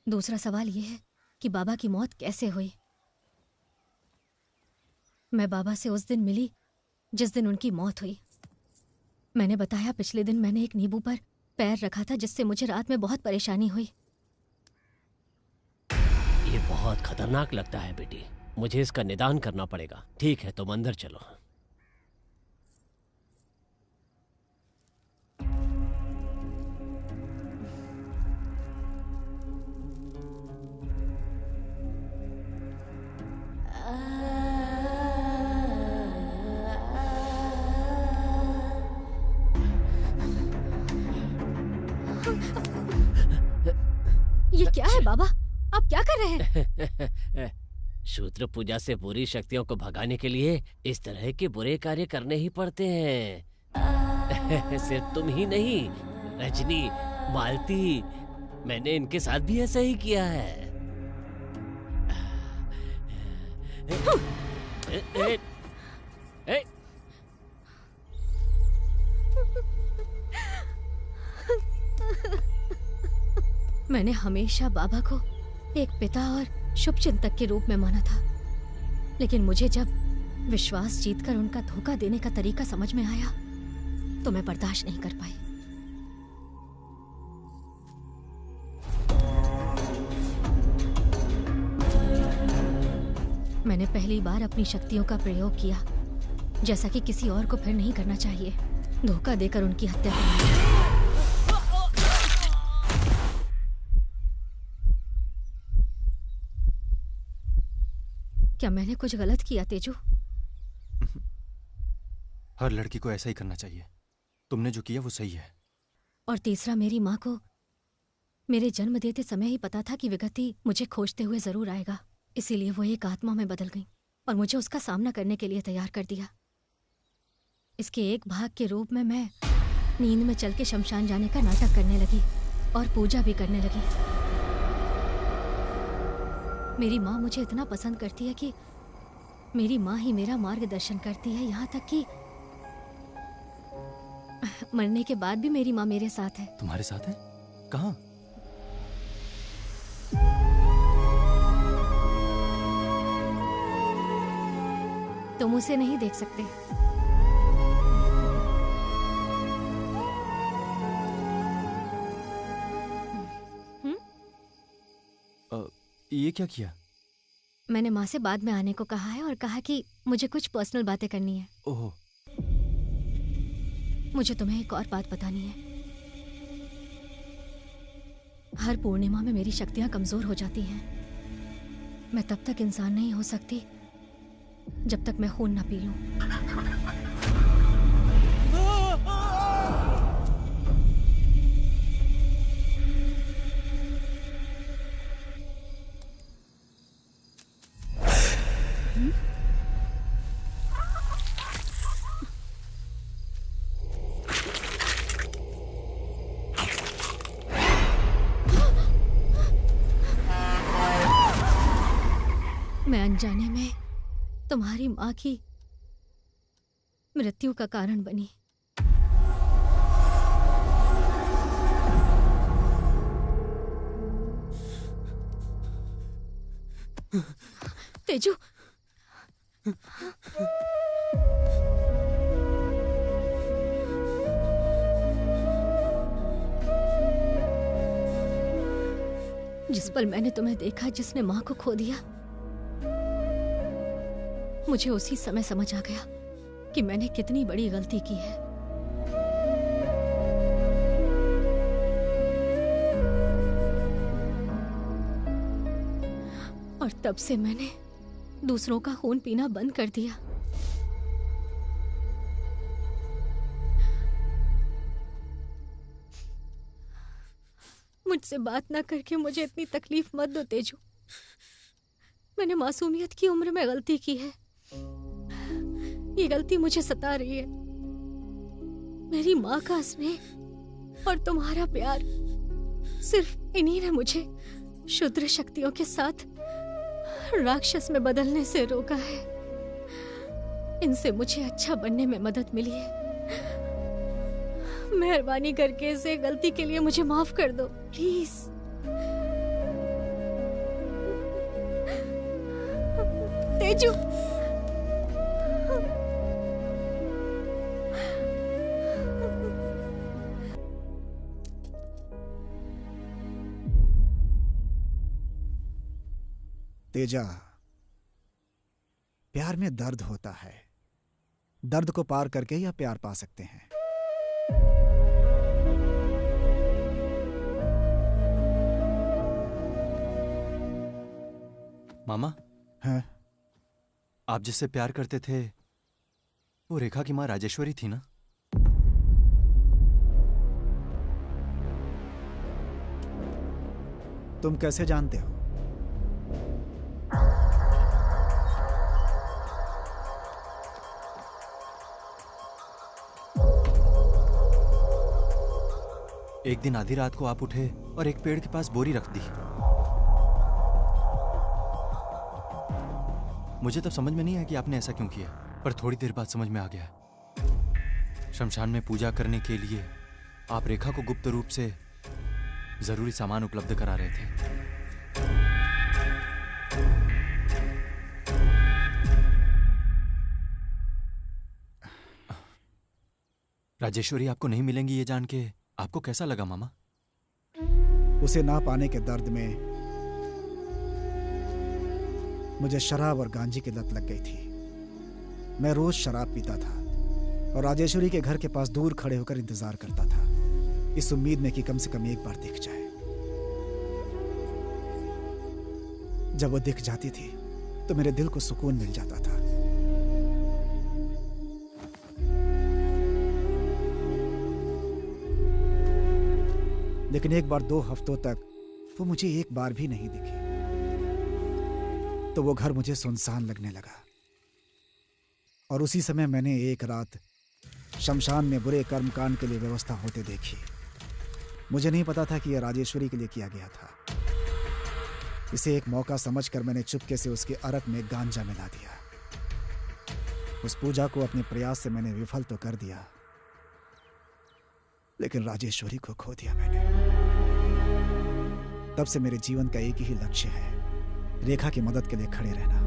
दूसरा सवाल यह है कि बाबा की मौत कैसे हुई। मैं बाबा से उस दिन मिली जिस दिन उनकी मौत हुई। मैंने बताया पिछले दिन मैंने एक नींबू पर पैर रखा था, जिससे मुझे रात में बहुत परेशानी हुई। ये बहुत खतरनाक लगता है बेटी, मुझे इसका निदान करना पड़ेगा। ठीक है, तुम अंदर चलो। ये क्या है बाबा? आप क्या कर रहे हैं? शूद्र पूजा से बुरी शक्तियों को भगाने के लिए इस तरह के बुरे कार्य करने ही पड़ते हैं। सिर्फ तुम ही नहीं, रजनी, मालती, मैंने इनके साथ भी ऐसा ही किया है। मैंने हमेशा बाबा को एक पिता और शुभ चिंतक के रूप में माना था, लेकिन मुझे जब विश्वास जीतकर उनका धोखा देने का तरीका समझ में आया तो मैं बर्दाश्त नहीं कर पाई। मैंने पहली बार अपनी शक्तियों का प्रयोग किया, जैसा कि किसी और को फिर नहीं करना चाहिए, धोखा देकर उनकी हत्या करना। क्या मैंने कुछ गलत किया तेजू? हर लड़की को ऐसा ही करना चाहिए। तुमने जो किया वो सही है। और तीसरा, मेरी माँ को मेरे जन्म देते समय ही पता था कि विगति मुझे खोजते हुए जरूर आएगा, इसीलिए वो एक आत्मा में बदल गई और मुझे उसका सामना करने के लिए तैयार कर दिया। इसके एक भाग के रूप में मैं नींद में चल के शमशान जाने का नाटक करने लगी और पूजा भी करने लगी। मेरी माँ मुझे इतना पसंद करती है कि मेरी माँ ही मेरा मार्गदर्शन करती है, यहाँ तक कि मरने के बाद भी मेरी माँ मेरे साथ है। तुम्हारे साथ है? कहाँ? तुम उसे नहीं देख सकते। ये क्या किया? मैंने माँ से बाद में आने को कहा है और कहा कि मुझे कुछ पर्सनल बातें करनी है। ओह। मुझे तुम्हें एक और बात बतानी है। हर पूर्णिमा में मेरी शक्तियां कमजोर हो जाती हैं। मैं तब तक इंसान नहीं हो सकती जब तक मैं खून ना पी लूं। मैं अनजाने में तुम्हारी माँ की मृत्यु का कारण बनी। तेजू, जिस पल मैंने तुम्हें देखा जिसने माँ को खो दिया, मुझे उसी समय समझ आ गया कि मैंने कितनी बड़ी गलती की है। और तब से मैंने दूसरों का खून पीना बंद कर दिया। मुझसे बात ना करके मुझे इतनी तकलीफ मत दो तेजू। मैंने मासूमियत की उम्र में गलती की है। ये गलती मुझे सता रही है। मेरी माँ का स्नेह और तुम्हारा प्यार, सिर्फ इन्हीं ने मुझे क्षुद्र शक्तियों के साथ राक्षस में बदलने से रोका है। इनसे मुझे अच्छा बनने में मदद मिली है। मेहरबानी करके इसे गलती के लिए मुझे माफ कर दो, प्लीज। तेजू, तेजा, प्यार में दर्द होता है। दर्द को पार करके ही आप प्यार पा सकते हैं। मामा, हैं? आप जिससे प्यार करते थे वो रेखा की माँ राजेश्वरी थी ना? तुम कैसे जानते हो? एक दिन आधी रात को आप उठे और एक पेड़ के पास बोरी रख दी। मुझे तब समझ में नहीं आया कि आपने ऐसा क्यों किया, पर थोड़ी देर बाद समझ में आ गया। शमशान में पूजा करने के लिए आप रेखा को गुप्त रूप से जरूरी सामान उपलब्ध करा रहे थे। राजेश्वरी आपको नहीं मिलेंगी ये जान के आपको कैसा लगा मामा? उसे ना पाने के दर्द में मुझे शराब और गांजे की लत लग गई थी। मैं रोज शराब पीता था और राजेश्वरी के घर के पास दूर खड़े होकर इंतजार करता था, इस उम्मीद में कि कम से कम एक बार दिख जाए। जब वो दिख जाती थी तो मेरे दिल को सुकून मिल जाता था। लेकिन एक बार 2 हफ्तों तक वो मुझे एक बार भी नहीं दिखी, तो वो घर मुझे सुनसान लगने लगा। और उसी समय मैंने एक रात शमशान में बुरे कर्मकांड के लिए व्यवस्था होते देखी। मुझे नहीं पता था कि यह राजेश्वरी के लिए किया गया था। इसे एक मौका समझकर मैंने चुपके से उसके अरक में गांजा मिला दिया। उस पूजा को अपने प्रयास से मैंने विफल तो कर दिया, लेकिन राजेश्वरी को खो दिया मैंने। तब से मेरे जीवन का एक ही लक्ष्य है, रेखा की मदद के लिए खड़े रहना।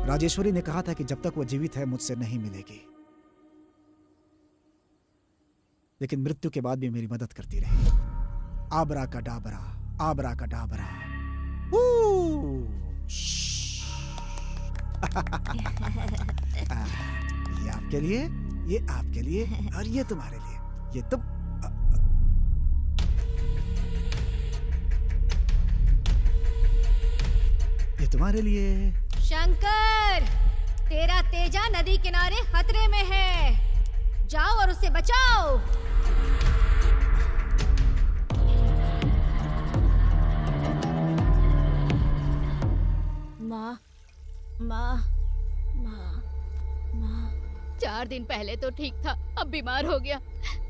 राजेश्वरी ने कहा था कि जब तक वो जीवित है मुझसे नहीं मिलेगी, लेकिन मृत्यु के बाद भी मेरी मदद करती रही। आबरा का डाबरा, आबरा का डाबरा। ये आपके लिए, ये आपके लिए और ये तुम्हारे लिए। ये तुम ये तुम्हारे लिए। शंकर, तेरा तेजा नदी किनारे खतरे में है, जाओ और उसे बचाओ। माँ, माँ, माँ, माँ। 4 दिन पहले तो ठीक था, अब बीमार हो गया।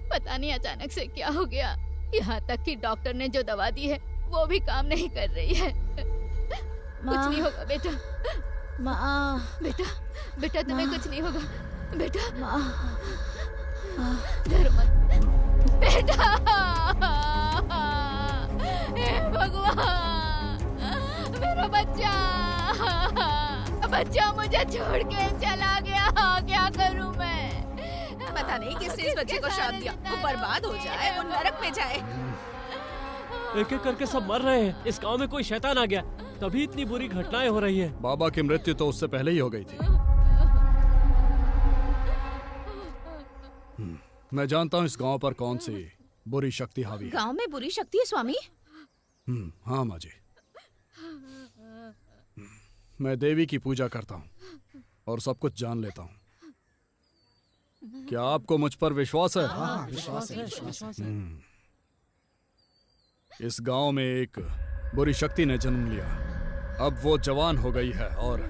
पता नहीं अचानक से क्या हो गया। यहाँ तक कि डॉक्टर ने जो दवा दी है वो भी काम नहीं कर रही है। कुछ नहीं होगा बेटा। माँ, बेटा, बेटा तुम्हें कुछ नहीं होगा बेटा। माँ, डरो मत बेटा। हे भगवान, मेरा बच्चा, बच्चा मुझे छोड़ के चला गया। क्या करूं मैं? पता नहीं किसने इस बच्चे को श्राप दिया। वो बर्बाद हो जाए, वो नरक में जाए। एक एक करके सब मर रहे हैं। इस गांव में कोई शैतान आ गया, तभी इतनी बुरी घटनाएं हो रही है। बाबा की मृत्यु तो उससे पहले ही हो गई थी। मैं जानता हूँ इस गांव पर कौन सी बुरी शक्ति हावी है। गांव में बुरी शक्ति है स्वामी? हाँ माँ जी, मैं देवी की पूजा करता हूँ और सब कुछ जान लेता हूँ। क्या आपको मुझ पर विश्वास है? हाँ, विश्वास है, विश्वास है। इस गांव में एक बुरी शक्ति ने जन्म लिया। अब वो जवान हो गई है और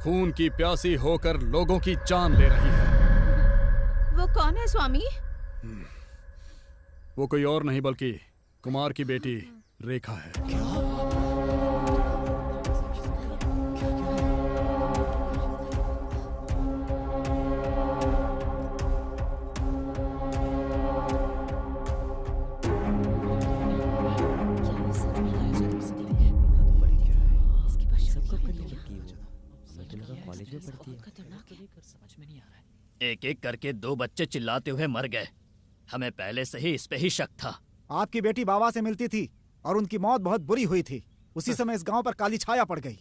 खून की प्यासी होकर लोगों की जान ले रही है। वो कौन है स्वामी? वो कोई और नहीं बल्कि कुमार की बेटी रेखा है। एक एक करके 2 बच्चे चिल्लाते हुए मर गए। हमें पहले से ही इस पे ही शक था। आपकी बेटी बाबा से मिलती थी और उनकी मौत बहुत बुरी हुई थी। उसी समय इस गांव पर काली छाया पड़ गई।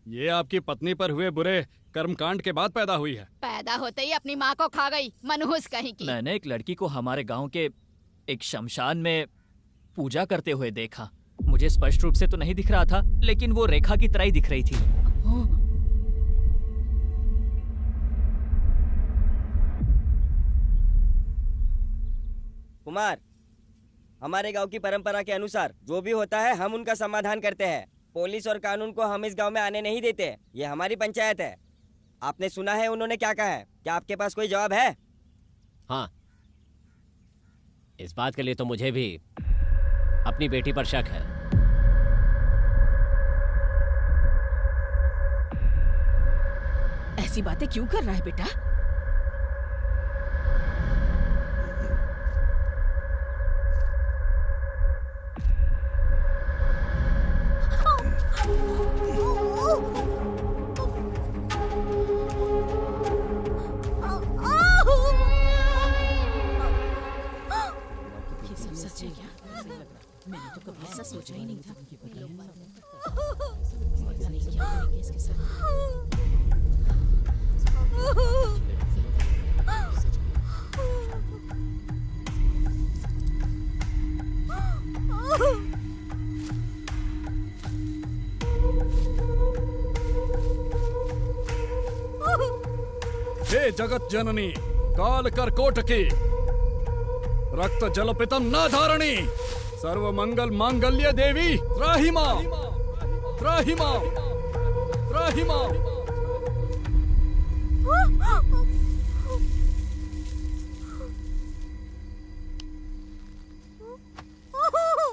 ये आपकी पत्नी पर हुए बुरे कर्मकांड के बाद पैदा हुई है। पैदा होते ही अपनी माँ को खा गई, मनहूस कहीं की। मैंने एक लड़की को हमारे गांव के एक शमशान में पूजा करते हुए देखा। मुझे स्पष्ट रूप से तो नहीं दिख रहा था, लेकिन वो रेखा की तरह ही दिख रही थी। कुमार, हमारे गांव की परंपरा के अनुसार जो भी होता है हम उनका समाधान करते हैं। पुलिस और कानून को हम इस गांव में आने नहीं देते। ये हमारी पंचायत है। आपने सुना है उन्होंने क्या कहा है? क्या आपके पास कोई जवाब है? हाँ, इस बात के लिए तो मुझे भी अपनी बेटी पर शक है। ऐसी बातें क्यों कर रहा है बेटा? ये सब सच है क्या? मैंने तो कभी ऐसा सोचा ही नहीं था। पता नहीं क्या करेंगे इसके साथ। हे जगत जननी काल कर कोटकी रक्त जलपितम न धारणी सर्व मंगल मांगल्य देवी त्राहि मां त्राहि मां त्राहि मां।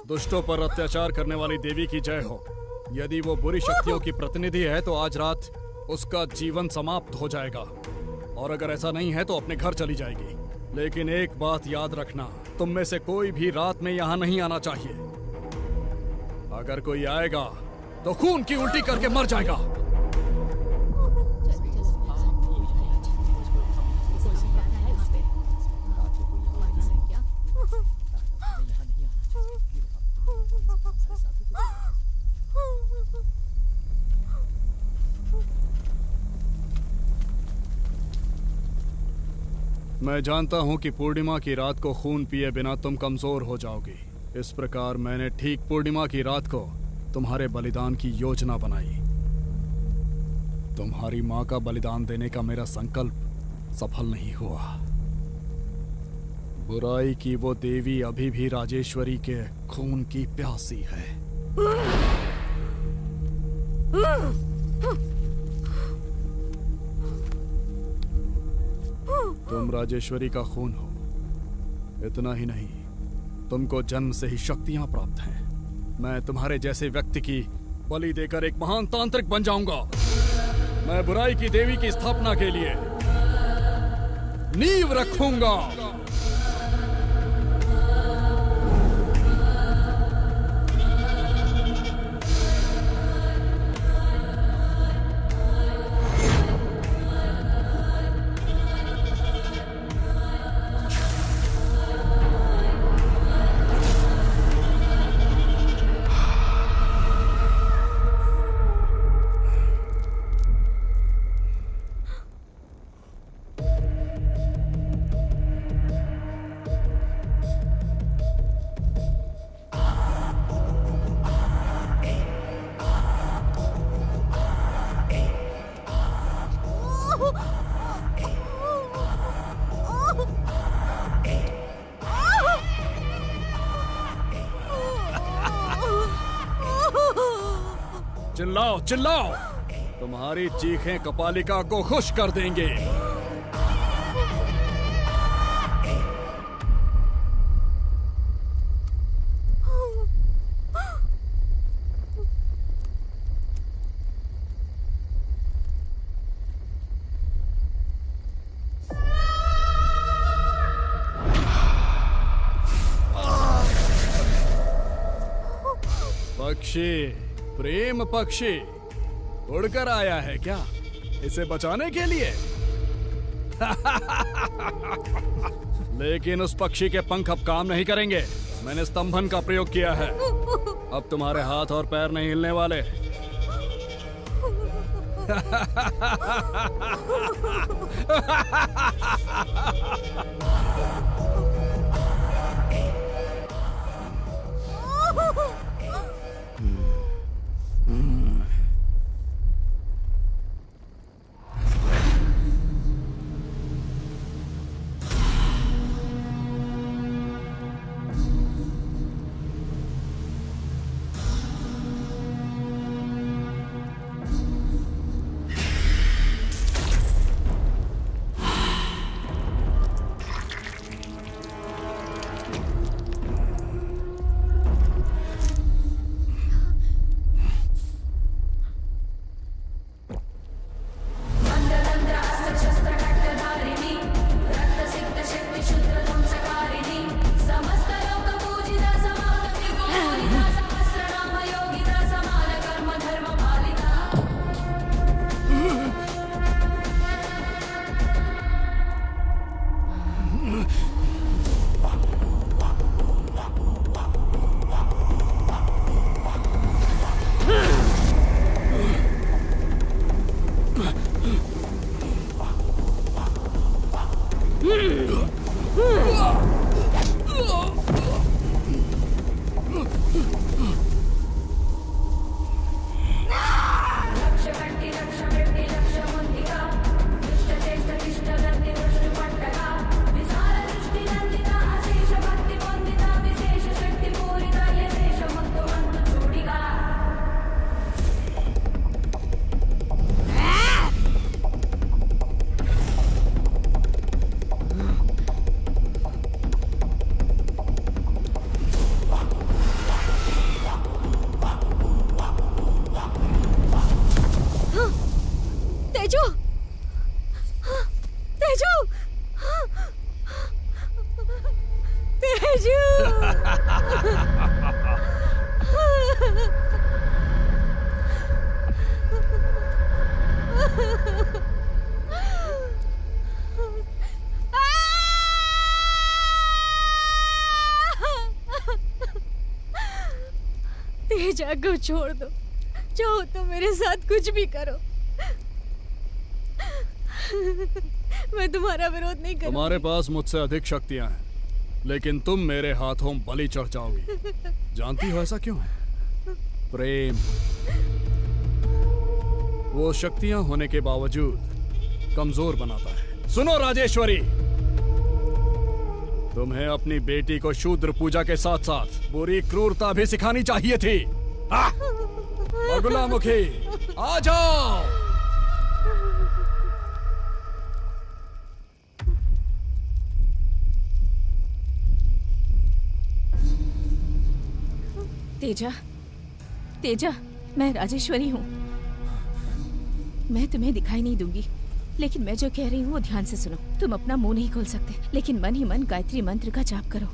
दुष्टों पर अत्याचार करने वाली देवी की जय हो। यदि वो बुरी शक्तियों की प्रतिनिधि है तो आज रात उसका जीवन समाप्त हो जाएगा, और अगर ऐसा नहीं है तो अपने घर चली जाएगी। लेकिन एक बात याद रखना, तुम में से कोई भी रात में यहाँ नहीं आना चाहिए। अगर कोई आएगा तो खून की उल्टी करके मर जाएगा। मैं जानता हूं कि पूर्णिमा की रात को खून पिए बिना तुम कमजोर हो जाओगी। इस प्रकार मैंने ठीक पूर्णिमा की रात को तुम्हारे बलिदान की योजना बनाई। तुम्हारी मां का बलिदान देने का मेरा संकल्प सफल नहीं हुआ। बुराई की वो देवी अभी भी राजेश्वरी के खून की प्यासी है। तुम राजेश्वरी का खून हो। इतना ही नहीं, तुमको जन्म से ही शक्तियां प्राप्त हैं। मैं तुम्हारे जैसे व्यक्ति की बलि देकर एक महान तांत्रिक बन जाऊंगा। मैं बुराई की देवी की स्थापना के लिए नींव रखूंगा। चिल्लाओ चिल्लाओ, तुम्हारी चीखें कपालिका को खुश कर देंगे। पक्षी, प्रेम पक्षी उड़कर आया है क्या इसे बचाने के लिए? लेकिन उस पक्षी के पंख अब काम नहीं करेंगे। मैंने स्तंभन का प्रयोग किया है। अब तुम्हारे हाथ और पैर नहीं हिलने वाले। तेजा को छोड़ दो, चाहो तो मेरे साथ कुछ भी करो। मैं तुम्हारा विरोध नहीं करूंगी। तुम्हारे पास मुझसे अधिक शक्तियां हैं, लेकिन तुम मेरे हाथों बलि चढ़ जाओगी। जानती हो ऐसा क्यों है? प्रेम। वो शक्तियां होने के बावजूद कमजोर बनाता है। सुनो राजेश्वरी, तुम्हें अपनी बेटी को शूद्र पूजा के साथ साथ बुरी क्रूरता भी सिखानी चाहिए थी। बगुलामुखी, आ जाओ। तेजा, तेजा, मैं राजेश्वरी हूँ। मैं तुम्हें दिखाई नहीं दूंगी, लेकिन मैं जो कह रही हूँ वो ध्यान से सुनो। तुम अपना मुंह नहीं खोल सकते, लेकिन मन ही मन गायत्री मंत्र का जाप करो।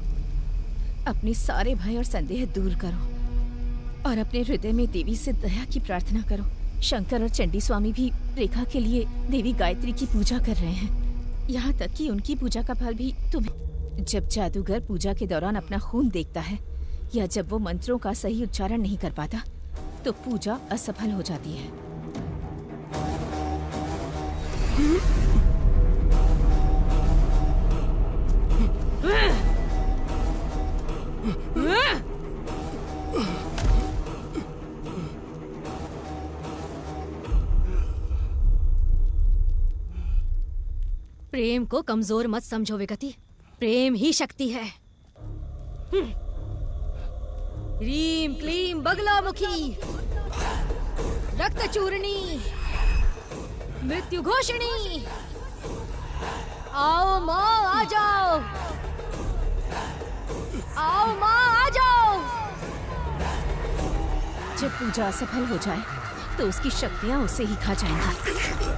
अपने सारे भय और संदेह दूर करो और अपने हृदय में देवी से दया की प्रार्थना करो। शंकर और चंडी स्वामी भी रेखा के लिए देवी गायत्री की पूजा कर रहे हैं। यहाँ तक कि उनकी पूजा का फल भी तुम्हें। जब जादूगर पूजा के दौरान अपना खून देखता है या जब वो मंत्रों का सही उच्चारण नहीं कर पाता, तो पूजा असफल हो जाती है। प्रेम को कमजोर मत समझो विगति, प्रेम ही शक्ति है। ह्रीम क्लीम बगलामुखी, रक्त चूर्णी, मृत्यु घोषणी। आओ माँ आ जाओ, आओ माँ आ जाओ। जब पूजा असफल हो जाए तो उसकी शक्तियाँ उसे ही खा जाएंगी।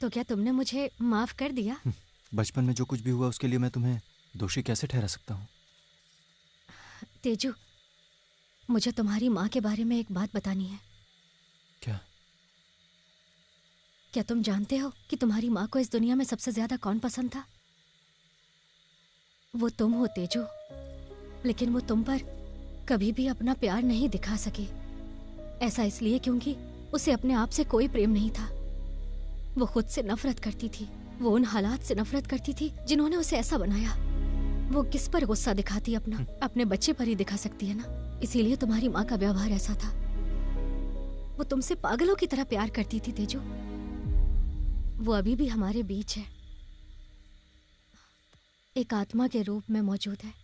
तो क्या तुमने मुझे माफ कर दिया? बचपन में जो कुछ भी हुआ उसके लिए मैं तुम्हें दोषी कैसे ठहरा सकता हूँ? तेजू, मुझे तुम्हारी माँ के बारे में एक बात बतानी है। क्या? क्या तुम जानते हो कि तुम्हारी माँ को इस दुनिया में सबसे ज्यादा कौन पसंद था? वो तुम हो तेजू, लेकिन वो तुम पर कभी भी अपना प्यार नहीं दिखा सकी। ऐसा इसलिए क्योंकि उसे अपने आप से कोई प्रेम नहीं था। वो खुद से नफरत करती थी, वो उन हालात से नफरत करती थी जिन्होंने उसे ऐसा बनाया। वो किस पर गुस्सा दिखाती अपना? अपने बच्चे पर ही दिखा सकती है ना। इसीलिए तुम्हारी माँ का व्यवहार ऐसा था। वो तुमसे पागलों की तरह प्यार करती थी तेजू। वो अभी भी हमारे बीच है, एक आत्मा के रूप में मौजूद है।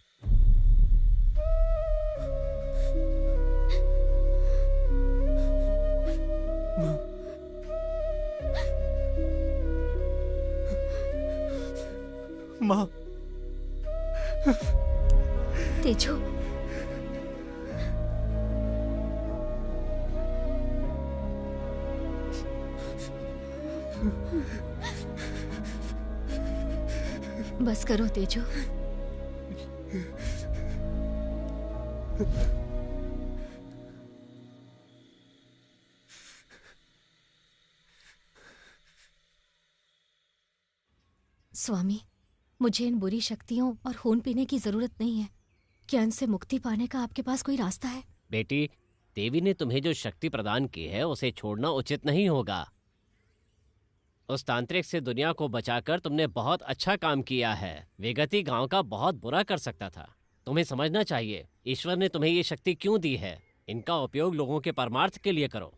माँ। तेजू, बस करो तेजू। स्वामी, मुझे इन बुरी शक्तियों और खून पीने की जरूरत नहीं है। क्या इनसे मुक्ति पाने का आपके पास कोई रास्ता है? बेटी, देवी ने तुम्हें जो शक्ति प्रदान की है उसे छोड़ना उचित नहीं होगा। उस तांत्रिक से दुनिया को बचाकर तुमने बहुत अच्छा काम किया है। वेगति गांव का बहुत बुरा कर सकता था। तुम्हें समझना चाहिए ईश्वर ने तुम्हें ये शक्ति क्यों दी है। इनका उपयोग लोगों के परमार्थ के लिए करो।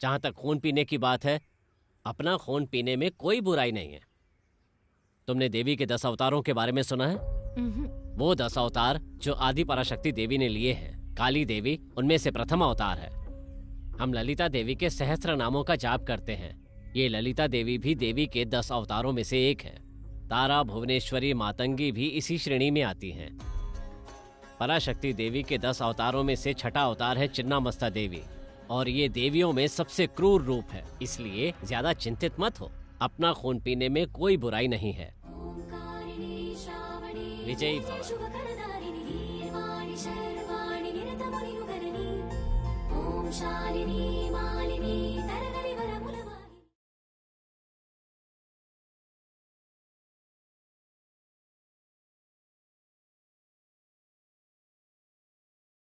जहां तक खून पीने की बात है, अपना खून पीने में कोई बुराई नहीं है। तुमने देवी के 10 अवतारों के बारे में सुना है? वो 10 अवतार जो आदि पराशक्ति देवी ने लिए हैं। काली देवी उनमें से प्रथम अवतार है। हम ललिता देवी के सहस्त्र नामों का जाप करते हैं। ये ललिता देवी भी देवी के 10 अवतारों में से एक है। तारा, भुवनेश्वरी, मातंगी भी इसी श्रेणी में आती हैं। पराशक्ति देवी के 10 अवतारों में से छठा अवतार है चिन्नामस्ता देवी, और ये देवियों में सबसे क्रूर रूप है। इसलिए ज्यादा चिंतित मत हो। अपना खून पीने में कोई बुराई नहीं है। विजयी भव। शालिनी